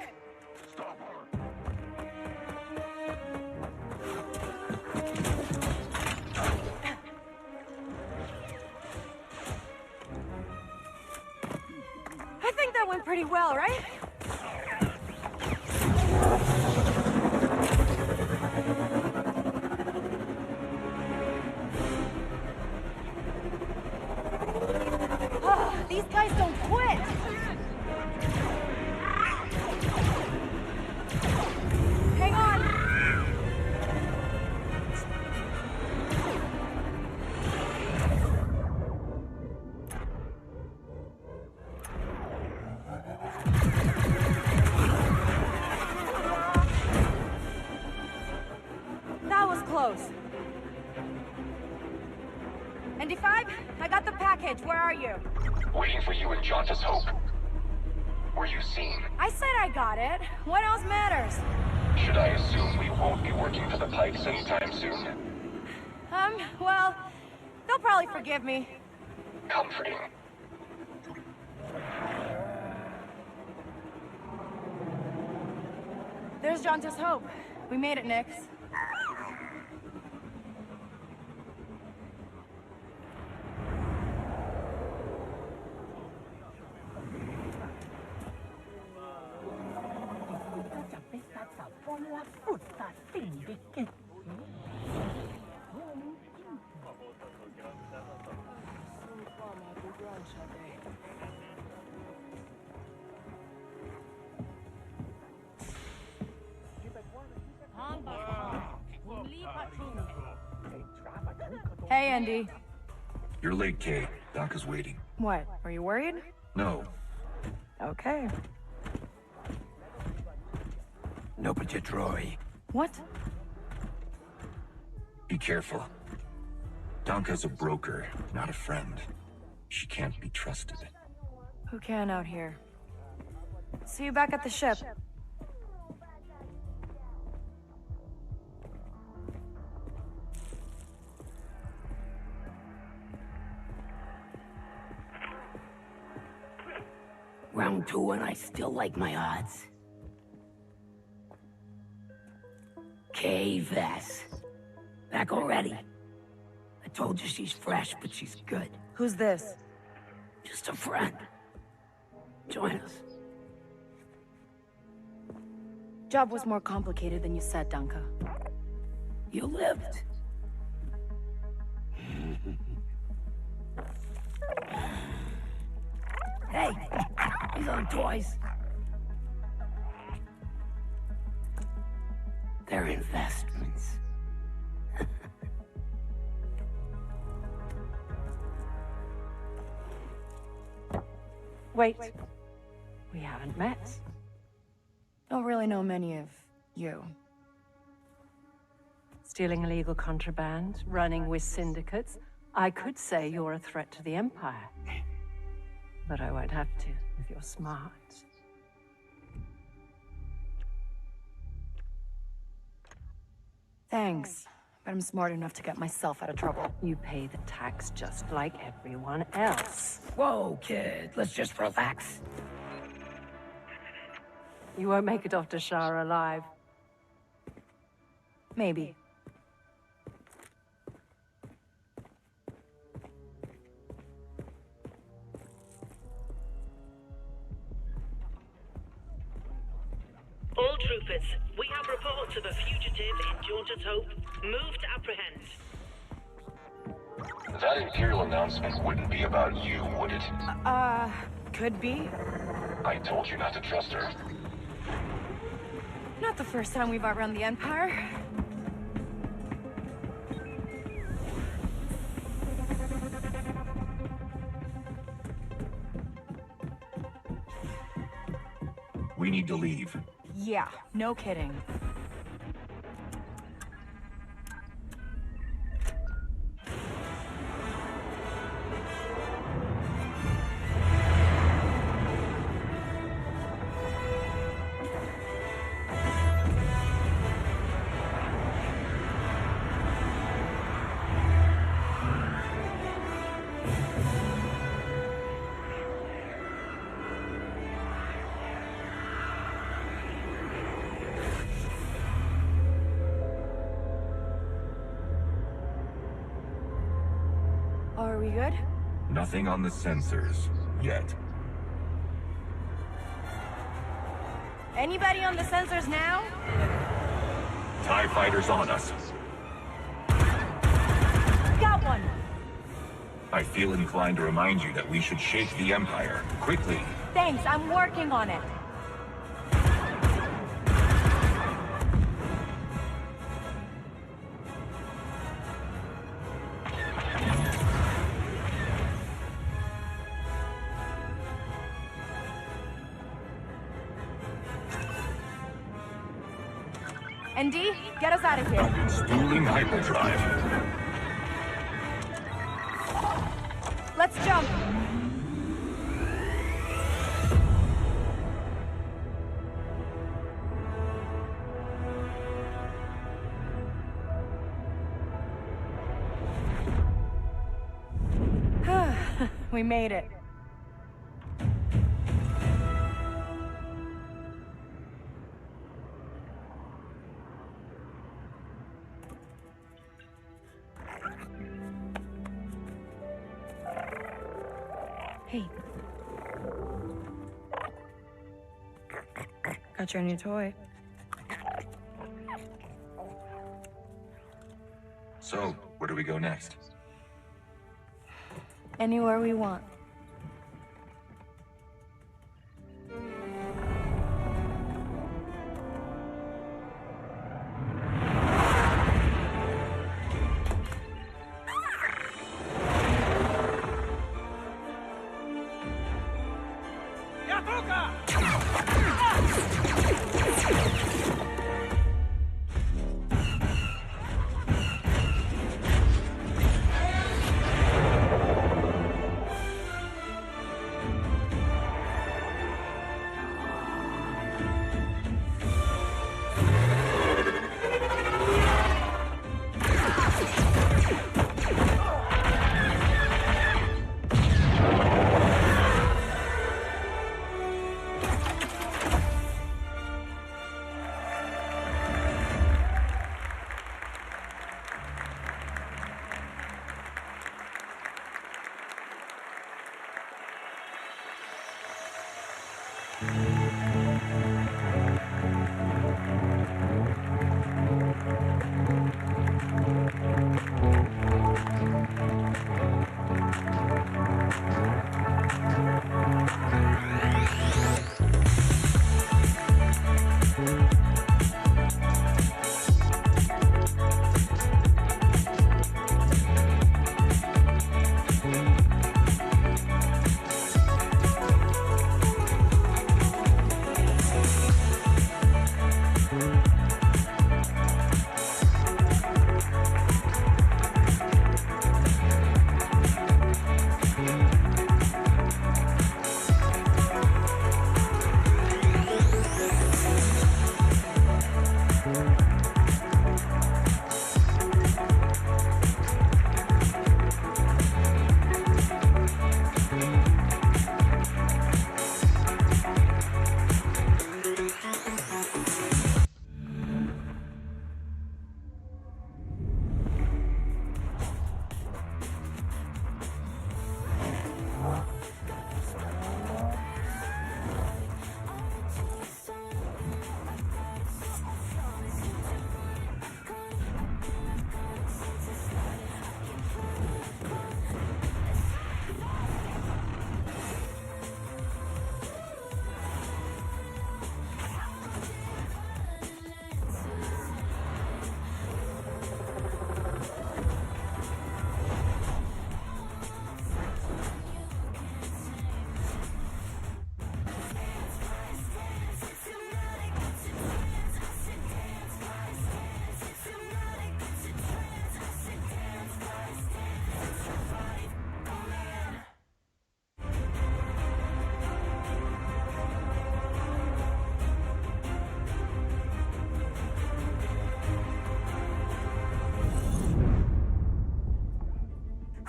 I think that went pretty well, right? Oh, these guys don't quit! Hang on! That was close. ND5, I got the package. Where are you? Waiting for you in Jauntus Hope. Were you seen? I said I got it. What else matters? Should I assume we won't be working for the Pikes anytime soon? Well, they'll probably forgive me. Comforting. There's Jauntus Hope. We made it, Nix. Hey, Andy. You're late, Kay. Doc is waiting. What? Are you worried? No. Okay. No, but you Troy. What? Be careful. Donka's a broker, not a friend. She can't be trusted. Who can out here? See you back at the ship. Round 2 and I still like my odds. Kay Vess. Back already. I told you she's fresh, but she's good. Who's this? Just a friend. Join us. Job was more complicated than you said, Danka. You lived. Hey, these aren't toys. They're investments. Wait. We haven't met. Don't really know many of you. Stealing illegal contraband, running with syndicates. I could say you're a threat to the Empire. But I won't have to, if you're smart. Thanks, but I'm smart enough to get myself out of trouble. You pay the tax just like everyone else. Whoa, kid, let's just relax. You won't make it off to Shara alive. Maybe. All troopers, we have reports of a fugitive in Jaunter's Hope. Move to apprehend. That Imperial announcement wouldn't be about you, would it? Could be. I told you not to trust her. Not the first time we've outrun the Empire. We need to leave. Yeah, no kidding. Are we good? Nothing on the sensors. Yet. Anybody on the sensors now? TIE fighters on us. Got one! I feel inclined to remind you that we should shake the Empire. Quickly. Thanks, I'm working on it. ND, get us out of here. Spooling hyperdrive. Let's jump. We made it. Hey. Got your new toy. So, where do we go next? Anywhere we want.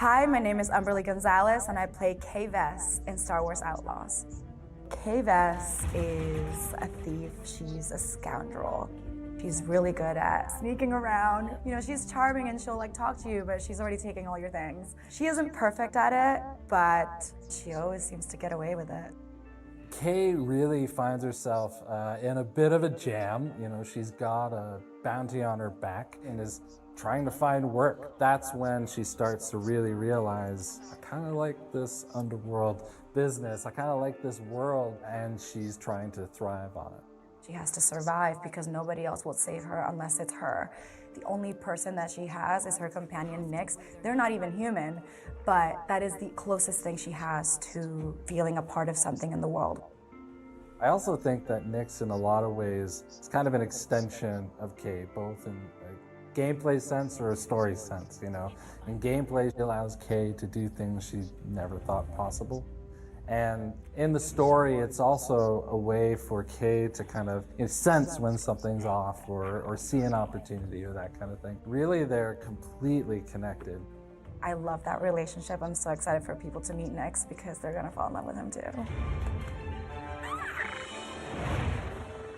Hi, my name is Umberly Gonzalez, and I play Kay Vess in Star Wars Outlaws. Kay Vess is a thief. She's a scoundrel. She's really good at sneaking around. You know, she's charming and she'll like talk to you, but she's already taking all your things. She isn't perfect at it, but she always seems to get away with it. Kay really finds herself in a bit of a jam. You know, she's got a bounty on her back and is trying to find work. That's when she starts to really realize, I kind of like this underworld business. I kind of like this world, and she's trying to thrive on it. She has to survive because nobody else will save her unless it's her. The only person that she has is her companion, Nyx. They're not even human, but that is the closest thing she has to feeling a part of something in the world. I also think that Nyx, in a lot of ways, is kind of an extension of Kay, both in a gameplay sense or a story sense, you know. In gameplay, she allows Kay to do things she never thought possible. And in the story, it's also a way for Kay to kind of sense when something's off or see an opportunity or that kind of thing. Really, they're completely connected. I love that relationship. I'm so excited for people to meet Nyx because they're gonna fall in love with him too.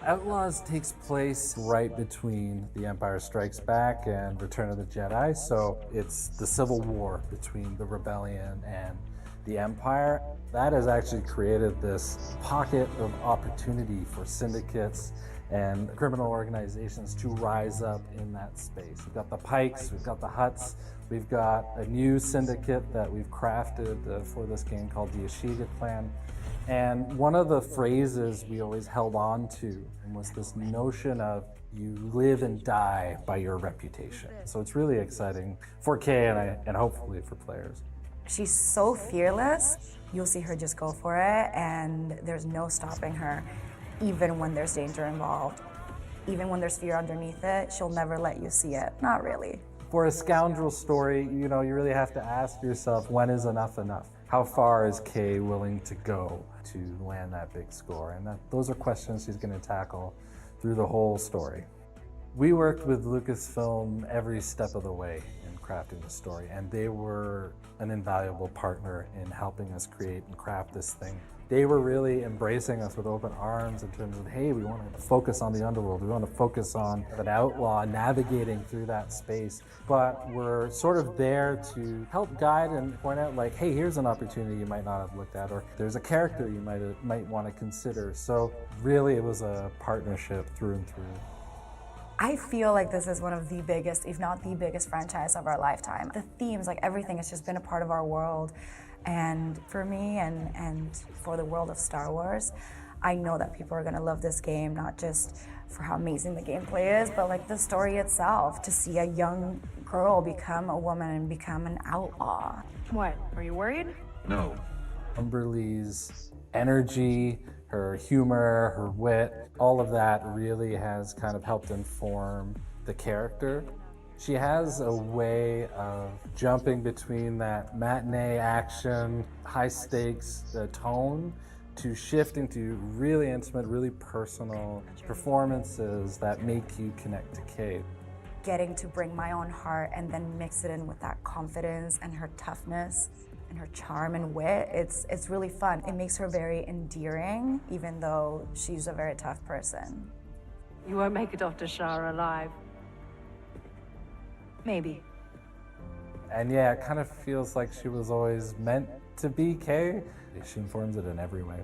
Outlaws takes place right between The Empire Strikes Back and Return of the Jedi, so it's the civil war between the rebellion and the Empire. That has actually created this pocket of opportunity for syndicates and criminal organizations to rise up in that space. We've got the Pikes, we've got the Hutts, we've got a new syndicate that we've crafted for this game called the Ashiga Clan. And one of the phrases we always held on to was this notion of you live and die by your reputation. So it's really exciting for Kay and hopefully for players. She's so fearless. You'll see her just go for it, and there's no stopping her, even when there's danger involved. Even when there's fear underneath it, she'll never let you see it. Not really. For a scoundrel story, you know, you really have to ask yourself, when is enough enough? How far is Kay willing to go to land that big score? And those are questions she's going to tackle through the whole story. We worked with Lucasfilm every step of the way in crafting the story, and they were an invaluable partner in helping us create and craft this thing. They were really embracing us with open arms in terms of, hey, we want to focus on the underworld. We want to focus on an outlaw navigating through that space. But we're sort of there to help guide and point out, like, hey, here's an opportunity you might not have looked at, or there's a character you might want to consider. So really, it was a partnership through and through. I feel like this is one of the biggest, if not the biggest franchise of our lifetime. The themes, like everything has just been a part of our world. And for me and for the world of Star Wars, I know that people are gonna love this game, not just for how amazing the gameplay is, but like the story itself, to see a young girl become a woman and become an outlaw. What, are you worried? No. Umberly's energy, her humor, her wit, all of that really has kind of helped inform the character. She has a way of jumping between that matinee action, high stakes tone to shifting to really intimate, really personal performances that make you connect to Kay. Getting to bring my own heart and then mix it in with that confidence and her toughness and her charm and wit, it's really fun. It makes her very endearing, even though she's a very tough person. You won't make it off to Shara alive. Maybe. And yeah, it kind of feels like she was always meant to be Kay. She informs it in every way.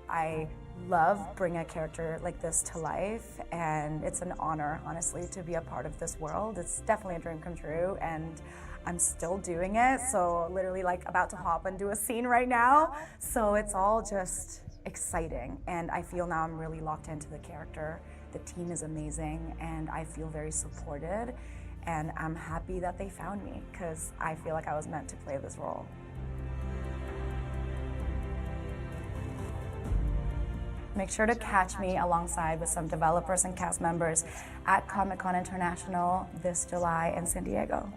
I love bringing a character like this to life, and it's an honor, honestly, to be a part of this world. It's definitely a dream come true, and I'm still doing it, so literally like about to hop and do a scene right now. So it's all just exciting, and I feel now I'm really locked into the character. The team is amazing, and I feel very supported, and I'm happy that they found me, because I feel like I was meant to play this role. Make sure to catch me alongside with some developers and cast members at Comic-Con International this July in San Diego.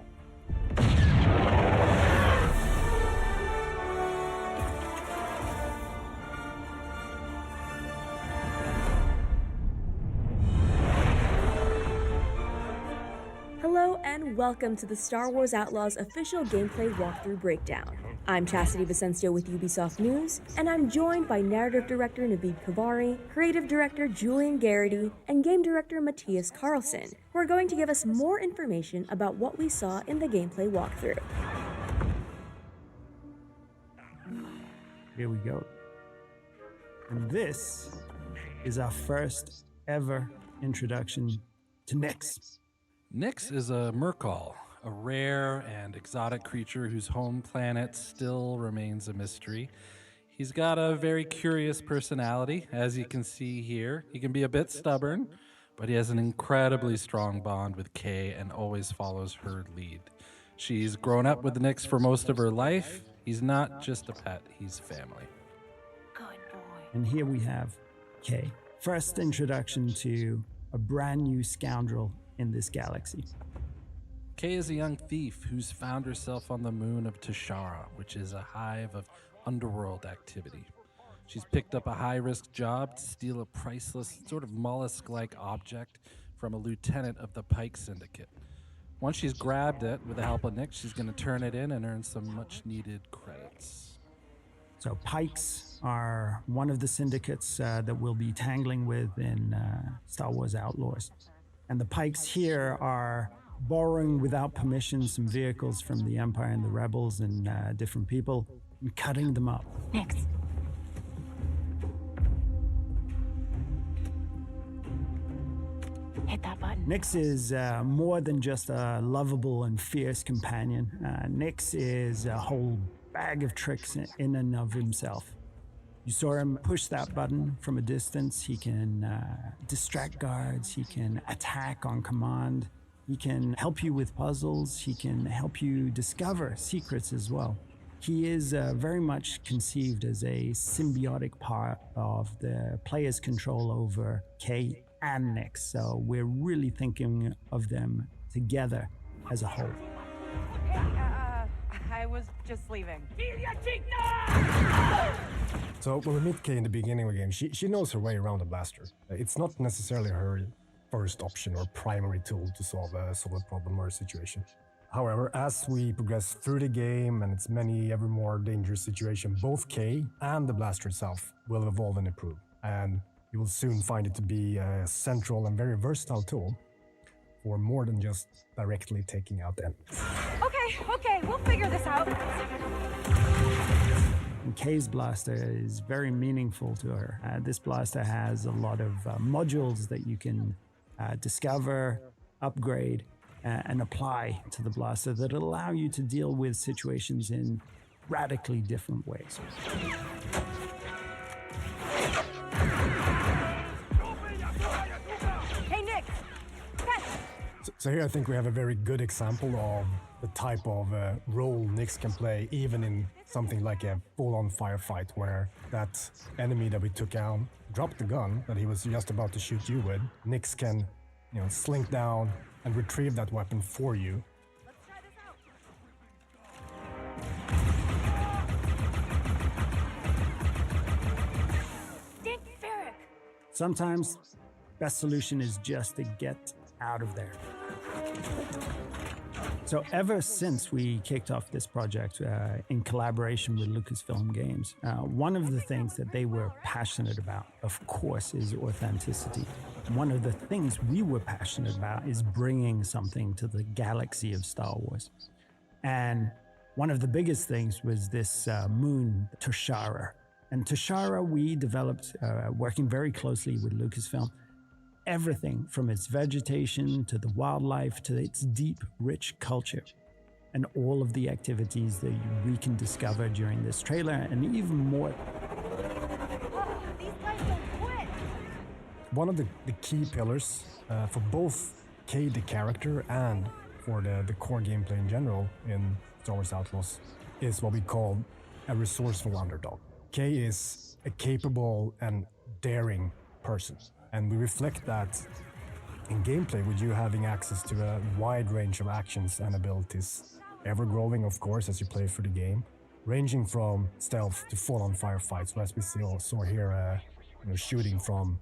Hello and welcome to the Star Wars Outlaws official gameplay walkthrough breakdown. I'm Chastity Vicencio with Ubisoft News, and I'm joined by narrative director Naveed Kavari, creative director Julian Garrity, and game director Matthias Carlson, who are going to give us more information about what we saw in the gameplay walkthrough. Here we go. And this is our first ever introduction to Nyx. Nyx is a Merkal, a rare and exotic creature whose home planet still remains a mystery. He's got a very curious personality, as you can see here. He can be a bit stubborn, but he has an incredibly strong bond with Kay and always follows her lead. She's grown up with Nyx for most of her life. He's not just a pet, he's family. And here we have Kay. First introduction to a brand new scoundrel in this galaxy. Kay is a young thief who's found herself on the moon of Tashara, which is a hive of underworld activity. She's picked up a high-risk job to steal a priceless, sort of mollusk-like object from a lieutenant of the Pike Syndicate. Once she's grabbed it, with the help of Nyx, she's going to turn it in and earn some much-needed credits. So Pikes are one of the syndicates that we'll be tangling with in Star Wars Outlaws. And the Pikes here are borrowing without permission some vehicles from the Empire and the Rebels and different people and cutting them up. Nyx. Hit that button. Nyx is more than just a lovable and fierce companion. Nyx is a whole bag of tricks in and of himself. You saw him push that button from a distance. He can distract guards. He can attack on command. He can help you with puzzles. He can help you discover secrets as well. He is very much conceived as a symbiotic part of the player's control over Kay and Nyx. So we're really thinking of them together as a whole. I was just leaving. So when we meet Kay in the beginning of the game, she knows her way around the blaster. It's not necessarily her first option or primary tool to solve a problem or a situation. However, as we progress through the game and its many ever more dangerous situations, both Kay and the blaster itself will evolve and improve. And you will soon find it to be a central and very versatile tool for more than just directly taking out enemies. Okay, we'll figure this out. And Kay's blaster is very meaningful to her. This blaster has a lot of modules that you can discover, upgrade, and apply to the blaster that allow you to deal with situations in radically different ways. Hey, Nyx! So here I think we have a very good example of the type of role Nyx can play, even in something like a full-on firefight, where that enemy that we took out dropped the gun that he was just about to shoot you with. Nyx can, slink down and retrieve that weapon for you. Sometimes, best solution is just to get out of there. So ever since we kicked off this project in collaboration with Lucasfilm Games, one of the things that they were passionate about, of course, is authenticity. One of the things we were passionate about is bringing something to the galaxy of Star Wars. And one of the biggest things was this moon, Tashara. And Tashara we developed working very closely with Lucasfilm. Everything from its vegetation to the wildlife to its deep, rich culture, and all of the activities that we can discover during this trailer, and even more. These guys don't quit! One of the key pillars for both Kay the character and for the core gameplay in general in Star Wars Outlaws is what we call a resourceful underdog. Kay is a capable and daring person. And we reflect that in gameplay with you having access to a wide range of actions and abilities, ever growing, of course, as you play through the game, ranging from stealth to full-on firefights. So as we saw here, shooting from,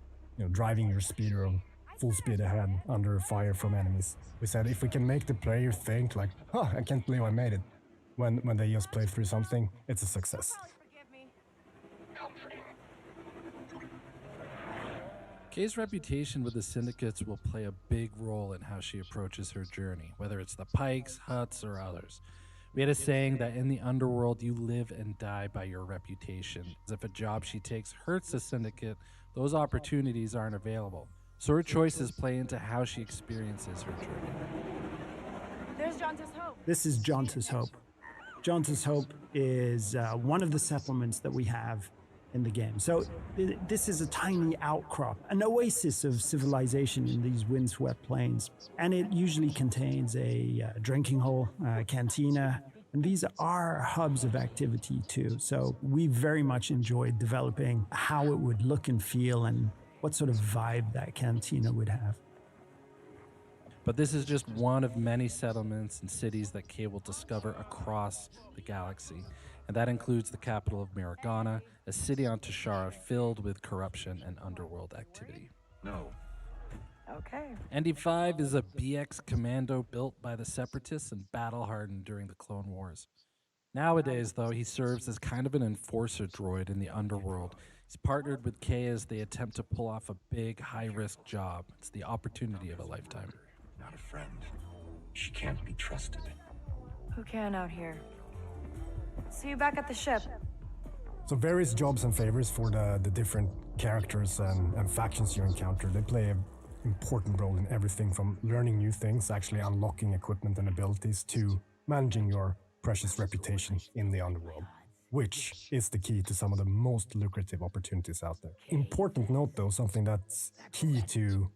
driving your speeder full speed ahead under fire from enemies. We said if we can make the player think like, oh, I can't believe I made it, when they just play through something, it's a success. Kay's reputation with the syndicates will play a big role in how she approaches her journey, whether it's the Pikes, Huts, or others. We had a saying that in the underworld, you live and die by your reputation. As if a job she takes hurts the syndicate, those opportunities aren't available. So her choices play into how she experiences her journey. There's Jonta's Hope. This is Jonta's Hope. Jonta's Hope is one of the settlements that we have in the game. So this is a tiny outcrop, an oasis of civilization in these windswept plains. And it usually contains a drinking hole, a cantina, and these are hubs of activity too. So we very much enjoyed developing how it would look and feel and what sort of vibe that cantina would have. But this is just one of many settlements and cities that Kay will discover across the galaxy. And that includes the capital of Miragana, a city on Tashara filled with corruption and underworld activity. No. Okay. ND5 is a BX commando built by the Separatists and battle-hardened during the Clone Wars. Nowadays, though, he serves as kind of an enforcer droid in the underworld. He's partnered with Kay as they attempt to pull off a big, high-risk job. It's the opportunity of a lifetime. Not a friend. She can't be trusted. Who can out here? See you back at the ship. So various jobs and favors for the different characters and factions you encounter. They play an important role in everything from learning new things, actually unlocking equipment and abilities, to managing your precious reputation in the underworld, which is the key to some of the most lucrative opportunities out there. Important note though, something that's key to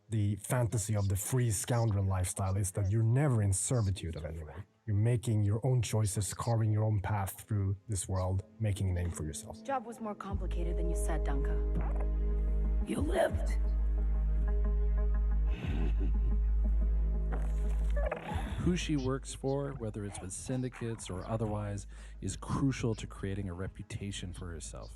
the fantasy of the free scoundrel lifestyle is that you're never in servitude of anyone. You're making your own choices, carving your own path through this world, making a name for yourself. Job was more complicated than you said, Danka. You lived. Who she works for, whether it's with syndicates or otherwise, is crucial to creating a reputation for herself.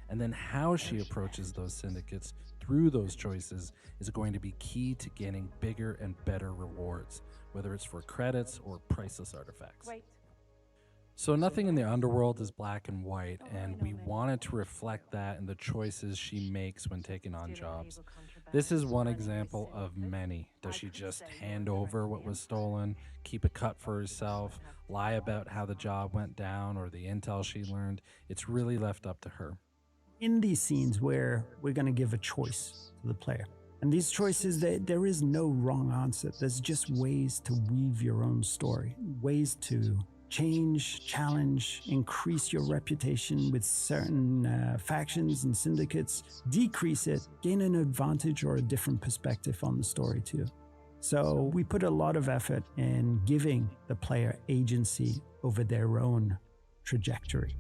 And then how she approaches those syndicates through those choices is going to be key to gaining bigger and better rewards, whether it's for credits or priceless artifacts. So nothing in the underworld is black and white, and we wanted to reflect that in the choices she makes when taking on jobs. This is one example of many. Does she just hand over what was stolen, keep a cut for herself, lie about how the job went down or the intel she learned? It's really left up to her. In these scenes where we're going to give a choice to the player. And these choices, there is no wrong answer. There's just ways to weave your own story, ways to change, challenge, increase your reputation with certain factions and syndicates, decrease it, gain an advantage or a different perspective on the story too. So we put a lot of effort in giving the player agency over their own trajectory.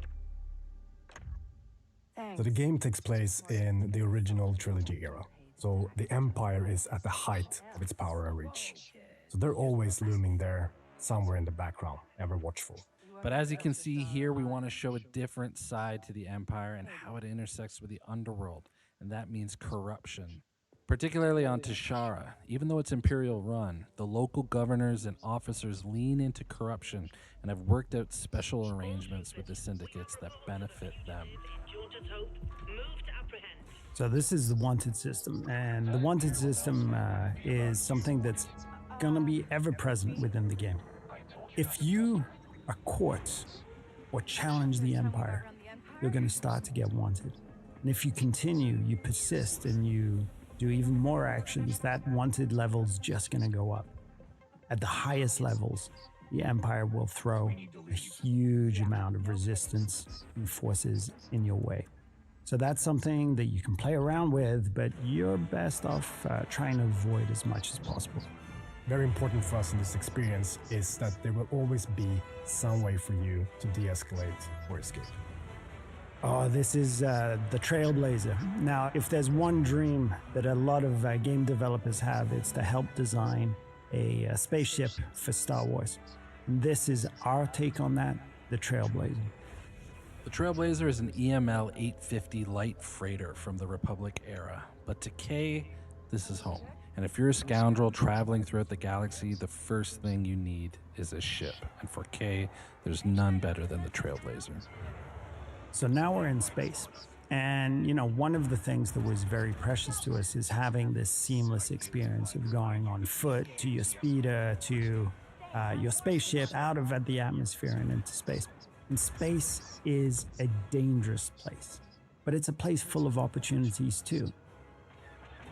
So the game takes place in the original trilogy era. So the Empire is at the height of its power and reach. So they're always looming there, somewhere in the background, ever watchful. But as you can see here, we want to show a different side to the Empire and how it intersects with the underworld, and that means corruption. Particularly on Tashara, even though it's Imperial run, the local governors and officers lean into corruption and have worked out special arrangements with the syndicates that benefit them. So this is the wanted system, and the wanted system is something that's going to be ever present within the game. If you are caught or challenge the Empire, you're going to start to get wanted. And if you continue, you persist, and you do even more actions, that wanted level's just going to go up. At the highest levels, the Empire will throw a huge amount of resistance and forces in your way. So that's something that you can play around with, but you're best off trying to avoid as much as possible. Very important for us in this experience is that there will always be some way for you to de-escalate or escape. Oh, this is the Trailblazer. Now, if there's one dream that a lot of game developers have, it's to help design a spaceship for Star Wars. And this is our take on that, the Trailblazer. The Trailblazer is an EML 850 light freighter from the Republic era, but to Kay, this is home. And if you're a scoundrel traveling throughout the galaxy, the first thing you need is a ship. And for Kay, there's none better than the Trailblazer. So now we're in space. And, you know, one of the things that was very precious to us is having this seamless experience of going on foot to your speeder, to your spaceship, out of the atmosphere and into space. And space is a dangerous place, but it's a place full of opportunities too.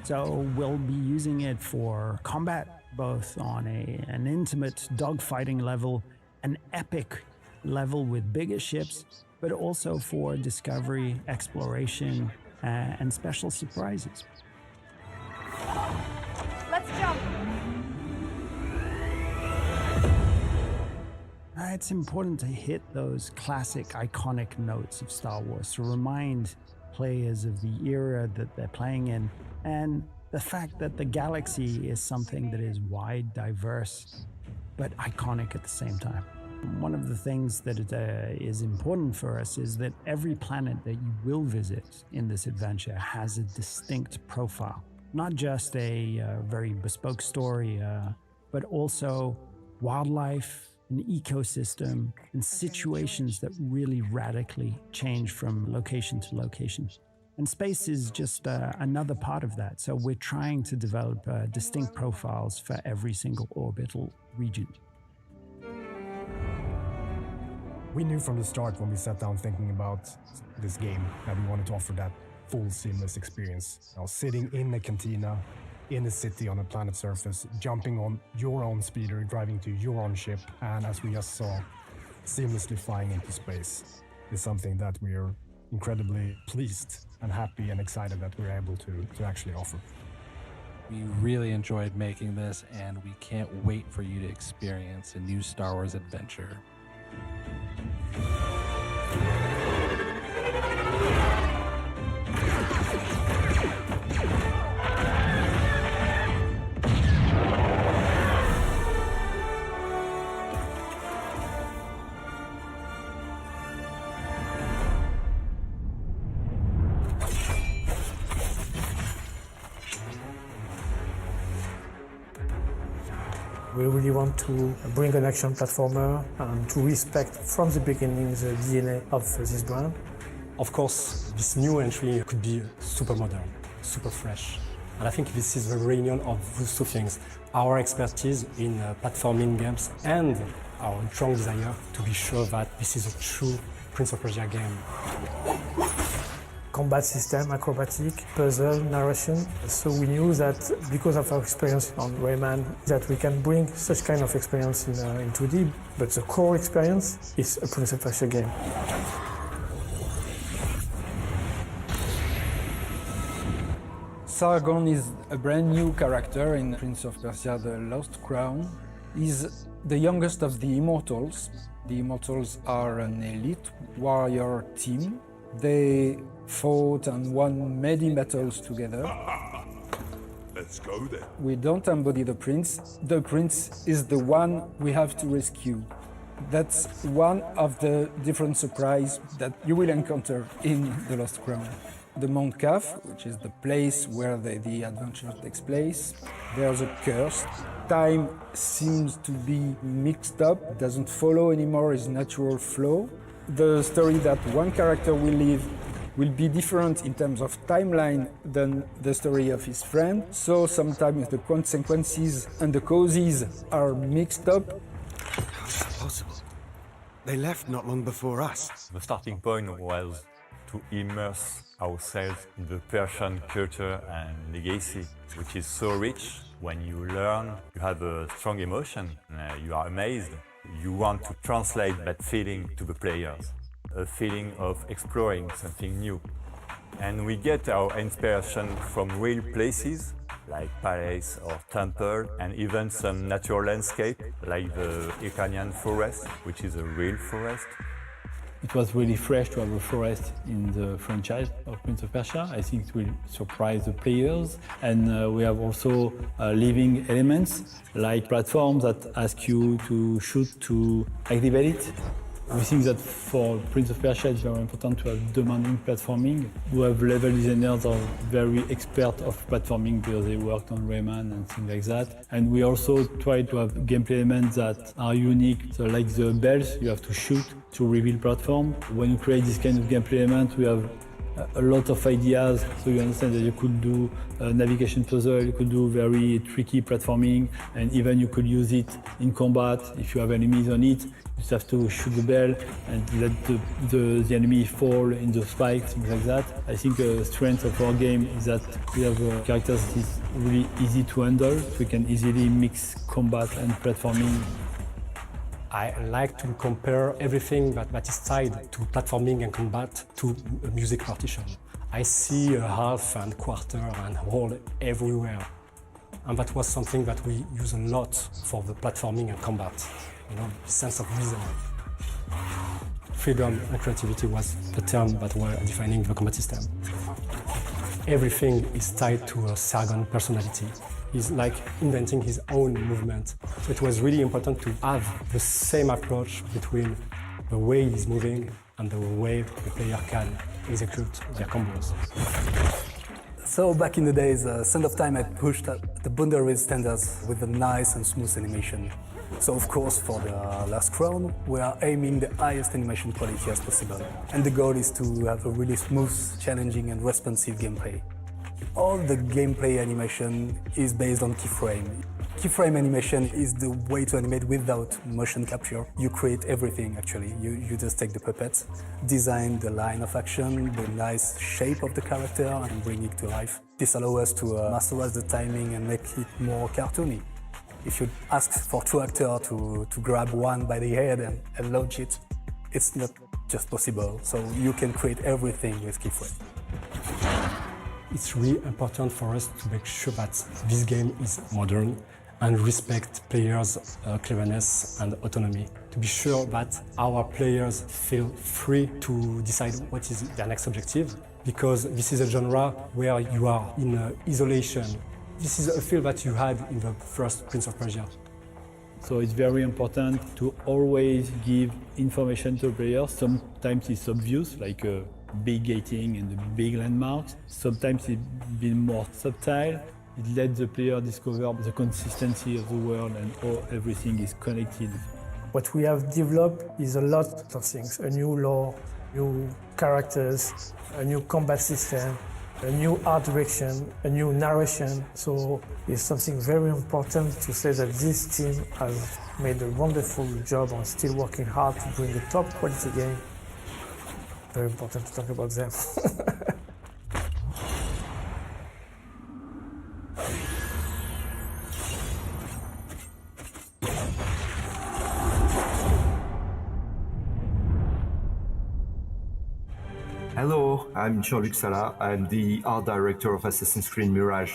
So we'll be using it for combat, both on an intimate dogfighting level, an epic level with bigger ships, but also for discovery, exploration, and special surprises. Let's jump. It's important to hit those classic, iconic notes of Star Wars to remind players of the era that they're playing in, and the fact that the galaxy is something that is wide, diverse, but iconic at the same time. One of the things that is important for us is that every planet that you will visit in this adventure has a distinct profile. Not just a very bespoke story, but also wildlife, an ecosystem, and situations that really radically change from location to location. And space is just another part of that. So we're trying to develop distinct profiles for every single orbital region. We knew from the start when we sat down thinking about this game that we wanted to offer that full seamless experience. You know, sitting in a cantina, in a city on a planet's surface, jumping on your own speeder, driving to your own ship, and as we just saw, seamlessly flying into space is something that we are incredibly pleased and happy and excited that we're able to actually offer. We really enjoyed making this, and we can't wait for you to experience a new Star Wars adventure. We really want to bring an action platformer and to respect from the beginning the DNA of this brand. Of course, this new entry could be super modern, super fresh. And I think this is the reunion of those two things. Our expertise in platforming games and our strong desire to be sure that this is a true Prince of Persia game. Combat system, acrobatic, puzzle, narration. So we knew that because of our experience on Rayman, that we can bring such kind of experience in 2D, but the core experience is a Prince of Persia game. Sargon is a brand new character in Prince of Persia: The Lost Crown. He's the youngest of the Immortals. The Immortals are an elite warrior team. They fought and won many battles together. Let's go then. We don't embody the prince. The prince is the one we have to rescue. That's one of the different surprises that you will encounter in The Lost Crown. The Mount Kaf, which is the place where the adventure takes place, there's a curse. Time seems to be mixed up, doesn't follow anymore its natural flow. The story that one character will live will be different in terms of timeline than the story of his friend. So sometimes the consequences and the causes are mixed up. How is that possible? They left not long before us. The starting point was to immerse ourselves in the Persian culture and legacy, which is so rich. When you learn, you have a strong emotion, you are amazed. You want to translate that feeling to the players, a feeling of exploring something new. And we get our inspiration from real places, like palace or temple, and even some natural landscape, like the Iranian forest, which is a real forest. It was really fresh to have a forest in the franchise of Prince of Persia. I think it will surprise the players. And we have also living elements, like platforms that ask you to shoot to activate it. We think that for Prince of Persia, it's very important to have demanding platforming. We have level designers are very expert of platforming because they worked on Rayman and things like that. And we also try to have gameplay elements that are unique. So like the bells, you have to shoot to reveal platform. When you create this kind of gameplay element, we have a lot of ideas, so you understand that you could do a navigation puzzle, you could do very tricky platforming, and even you could use it in combat. If you have enemies on it, you just have to shoot the bell and let the enemy fall in the spikes, things like that. I think the strength of our game is that we have characters that is really easy to handle, so we can easily mix combat and platforming. I like to compare everything that is tied to platforming and combat to a music partition. I see a half and quarter and whole everywhere. And that was something that we use a lot for the platforming and combat. You know, sense of rhythm. Freedom and creativity was the term that were defining the combat system. Everything is tied to a Sargon personality. He's like inventing his own movement. So it was really important to have the same approach between the way he's moving and the way the player can execute their combos. So back in the days, Sand of Time had pushed the boundaries standards with a nice and smooth animation. So of course, for the last crown, we are aiming the highest animation quality as possible. And the goal is to have a really smooth, challenging and responsive gameplay. All the gameplay animation is based on keyframe. Keyframe animation is the way to animate without motion capture. You create everything actually. You just take the puppet, design the line of action, the nice shape of the character and bring it to life. This allows us to masterize the timing and make it more cartoony. If you ask for two actors to grab one by the head and launch it, it's not just possible. So you can create everything with keyframe. It's really important for us to make sure that this game is modern and respect players' cleverness and autonomy. To be sure that our players feel free to decide what is their next objective, because this is a genre where you are in isolation. This is a feel that you had in the first Prince of Persia. So it's very important to always give information to players. Sometimes it's obvious, like big gating and the big landmarks. Sometimes it's been more subtle. It lets the player discover the consistency of the world and how everything is connected. What we have developed is a lot of things. A new lore, new characters, a new combat system, a new art direction, a new narration. So it's something very important to say that this team has made a wonderful job and still working hard to bring a top quality game. Very important to talk about them. Hello, I'm Jean-Luc Salah. I'm the art director of Assassin's Creed Mirage.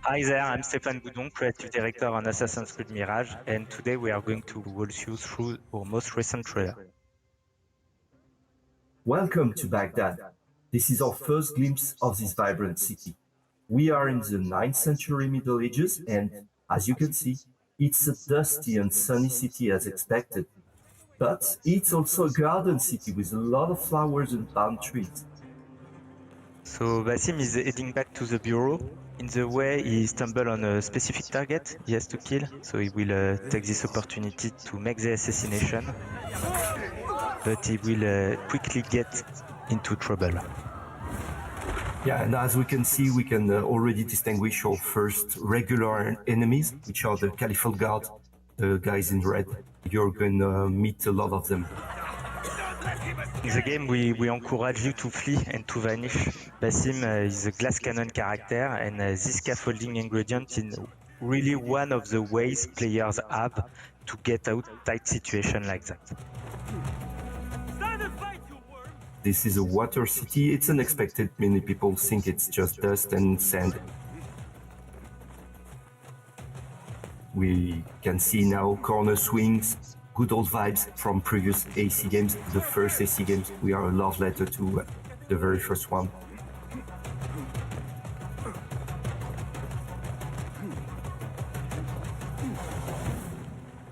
Hi there, I'm Stéphane Boudon, creative director on Assassin's Creed Mirage, and today we are going to walk you through our most recent trailer. Welcome to Baghdad. This is our first glimpse of this vibrant city. We are in the 9th century Middle Ages, and as you can see, it's a dusty and sunny city as expected. But it's also a garden city with a lot of flowers and palm trees. So Basim is heading back to the bureau. In the way, he stumbles on a specific target he has to kill, so he will take this opportunity to make the assassination. But he will quickly get into trouble. Yeah, and as we can see, we can already distinguish our first regular enemies, which are the Caliphal Guard, the guys in red. You're going to meet a lot of them. In the game, we encourage you to flee and to vanish. Basim is a glass cannon character, and this scaffolding ingredient is really one of the ways players have to get out tight situations like that. This is a water city. It's unexpected. Many people think it's just dust and sand. We can see now corner swings, good old vibes from previous AC games. The first AC games, we are a love letter to the very first one.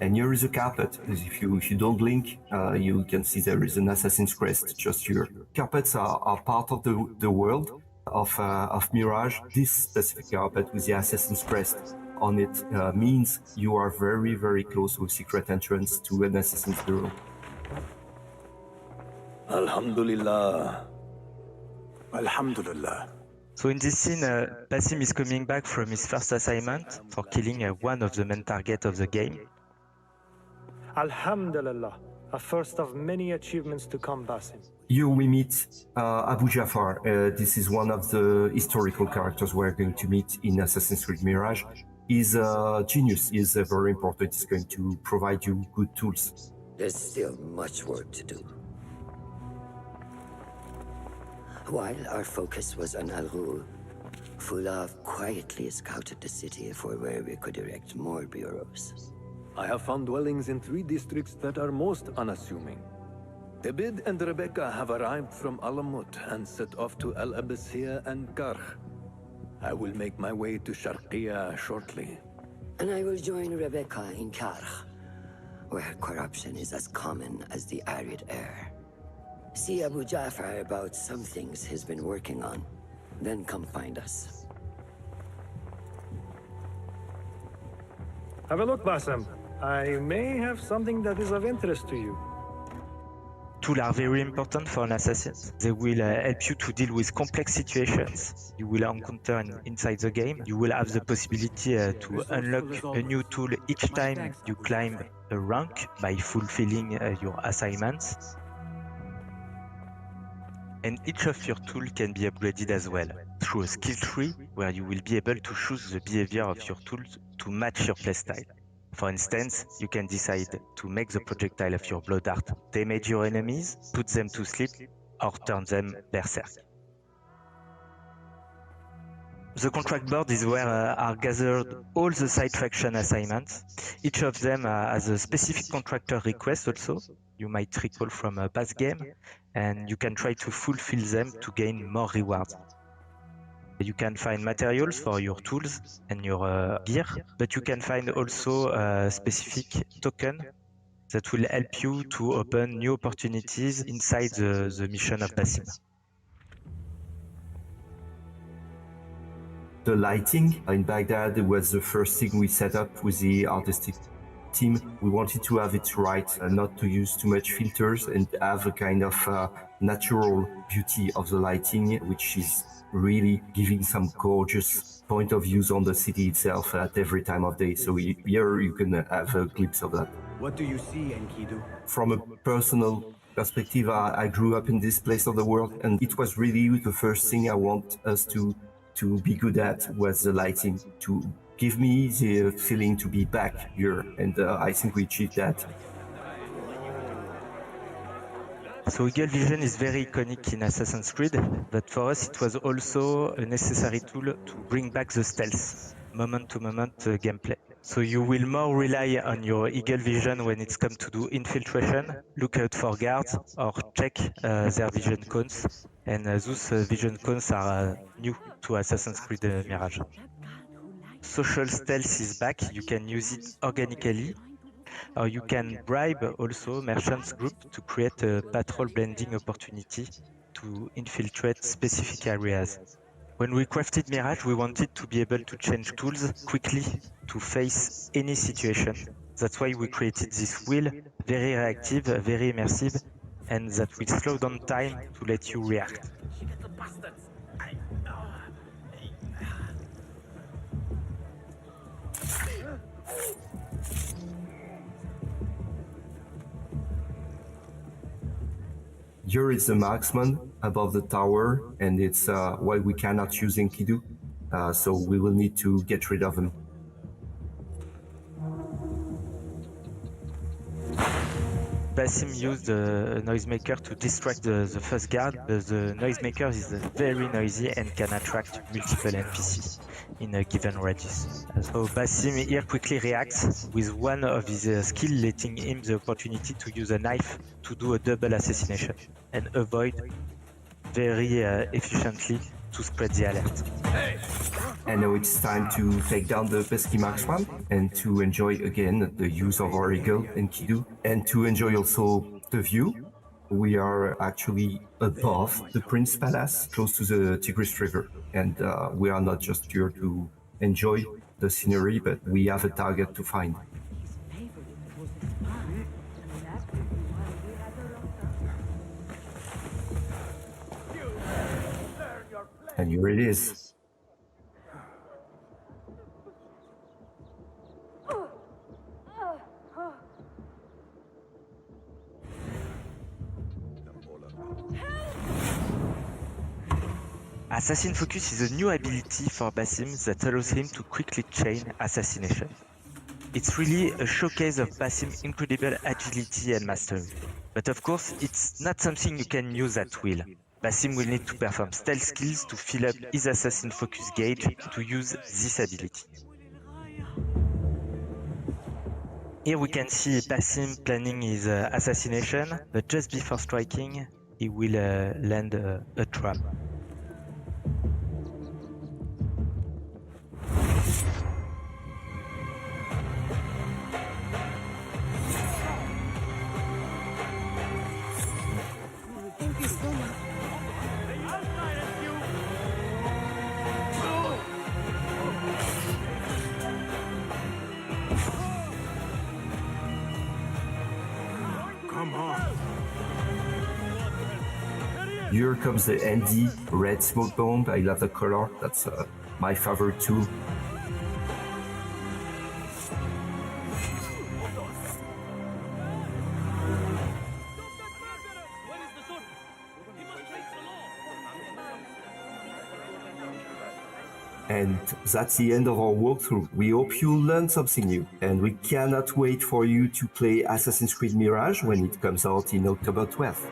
And here is a carpet. If you don't blink, you can see there is an assassin's crest just here. Carpets are part of the world of Mirage. This specific carpet with the assassin's crest on it means you are very, very close to a secret entrance to an assassin's bureau. Alhamdulillah. Alhamdulillah. So in this scene, Basim is coming back from his first assignment for killing one of the main targets of the game. Alhamdulillah, a first of many achievements to come, Basim. Here we meet Abu Jafar. This is one of the historical characters we're going to meet in Assassin's Creed Mirage. He's a genius. He's very important. He's going to provide you good tools. There's still much work to do. While our focus was on Al Ghul, Fulov quietly scouted the city for where we could erect more bureaus. I have found dwellings in 3 districts that are most unassuming. Abid and Rebecca have arrived from Alamut and set off to Al Abbasiyah and Karh. I will make my way to Sharqiya shortly. And I will join Rebecca in Karh, where corruption is as common as the arid air. See Abu Jafar about some things he's been working on, then come find us. Have a look, Basim. I may have something that is of interest to you. Tools are very important for an assassin. They will help you to deal with complex situations you will encounter inside the game. You will have the possibility to unlock a new tool each time you climb a rank by fulfilling your assignments. And each of your tools can be upgraded as well through a skill tree where you will be able to choose the behavior of your tools to match your playstyle. For instance, you can decide to make the projectile of your blood dart damage your enemies, put them to sleep, or turn them berserk. The contract board is where are gathered all the side faction assignments. Each of them has a specific contractor request also, you might recall from a past game, and you can try to fulfill them to gain more rewards. You can find materials for your tools and your gear, but you can find also a specific token that will help you to open new opportunities inside the mission of Basim. The lighting in Baghdad was the first thing we set up with the artistic team. We wanted to have it right, not to use too much filters and have a kind of natural beauty of the lighting, which is really giving some gorgeous point of views on the city itself at every time of day. So here you can have a glimpse of that. What do you see, Enkidu? From a personal perspective, I grew up in this place of the world, and it was really the first thing I want us to be good at was the lighting, to give me the feeling to be back here, and I think we achieved that. So Eagle Vision is very iconic in Assassin's Creed, but for us it was also a necessary tool to bring back the stealth, moment-to-moment gameplay. So you will more rely on your Eagle Vision when it's come to do infiltration, look out for guards, or check their vision cones. And those vision cones are new to Assassin's Creed Mirage. Social stealth is back, you can use it organically, or you can bribe also merchants group to create a patrol blending opportunity to infiltrate specific areas. When we crafted Mirage, we wanted to be able to change tools quickly to face any situation. That's why we created this wheel, very reactive, very immersive, and that will slow down time to let you react. Here is the marksman above the tower, and it's why we cannot use Enkidu, so we will need to get rid of him. Basim used a noisemaker to distract the first guard, but the noisemaker is very noisy and can attract multiple NPC in a given radius. So Basim here quickly reacts with one of his skills, letting him the opportunity to use a knife to do a double assassination and avoid very efficiently to spread the alert. Hey! And now it's time to take down the pesky marksman and to enjoy again the use of our eagle and Kidu, and to enjoy also the view. We are actually above the Prince Palace, close to the Tigris River. And we are not just here to enjoy the scenery, but we have a target to find. And here it is. Assassin Focus is a new ability for Basim that allows him to quickly chain assassination. It's really a showcase of Basim's incredible agility and mastery. But of course, it's not something you can use at will. Basim will need to perform stealth skills to fill up his Assassin Focus gauge to use this ability. Here we can see Basim planning his assassination, but just before striking, he will land a trap. Here comes the ND red smoke bomb. I love the color. That's my favorite too. And that's the end of our walkthrough. We hope you learned something new, and we cannot wait for you to play Assassin's Creed Mirage when it comes out in October 12th.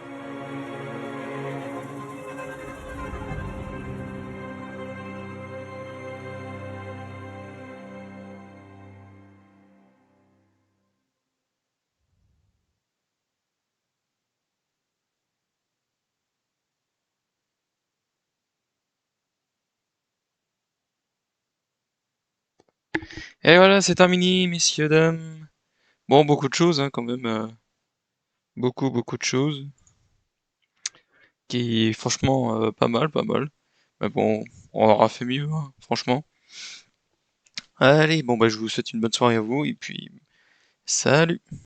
Et voilà, c'est terminé, messieurs, dames. Bon, beaucoup de choses, hein, quand même. Beaucoup de choses. Qui, franchement, pas mal, pas mal. Mais bon, on aura fait mieux, hein, franchement. Allez, bon, bah, je vous souhaite une bonne soirée à vous, et puis, salut!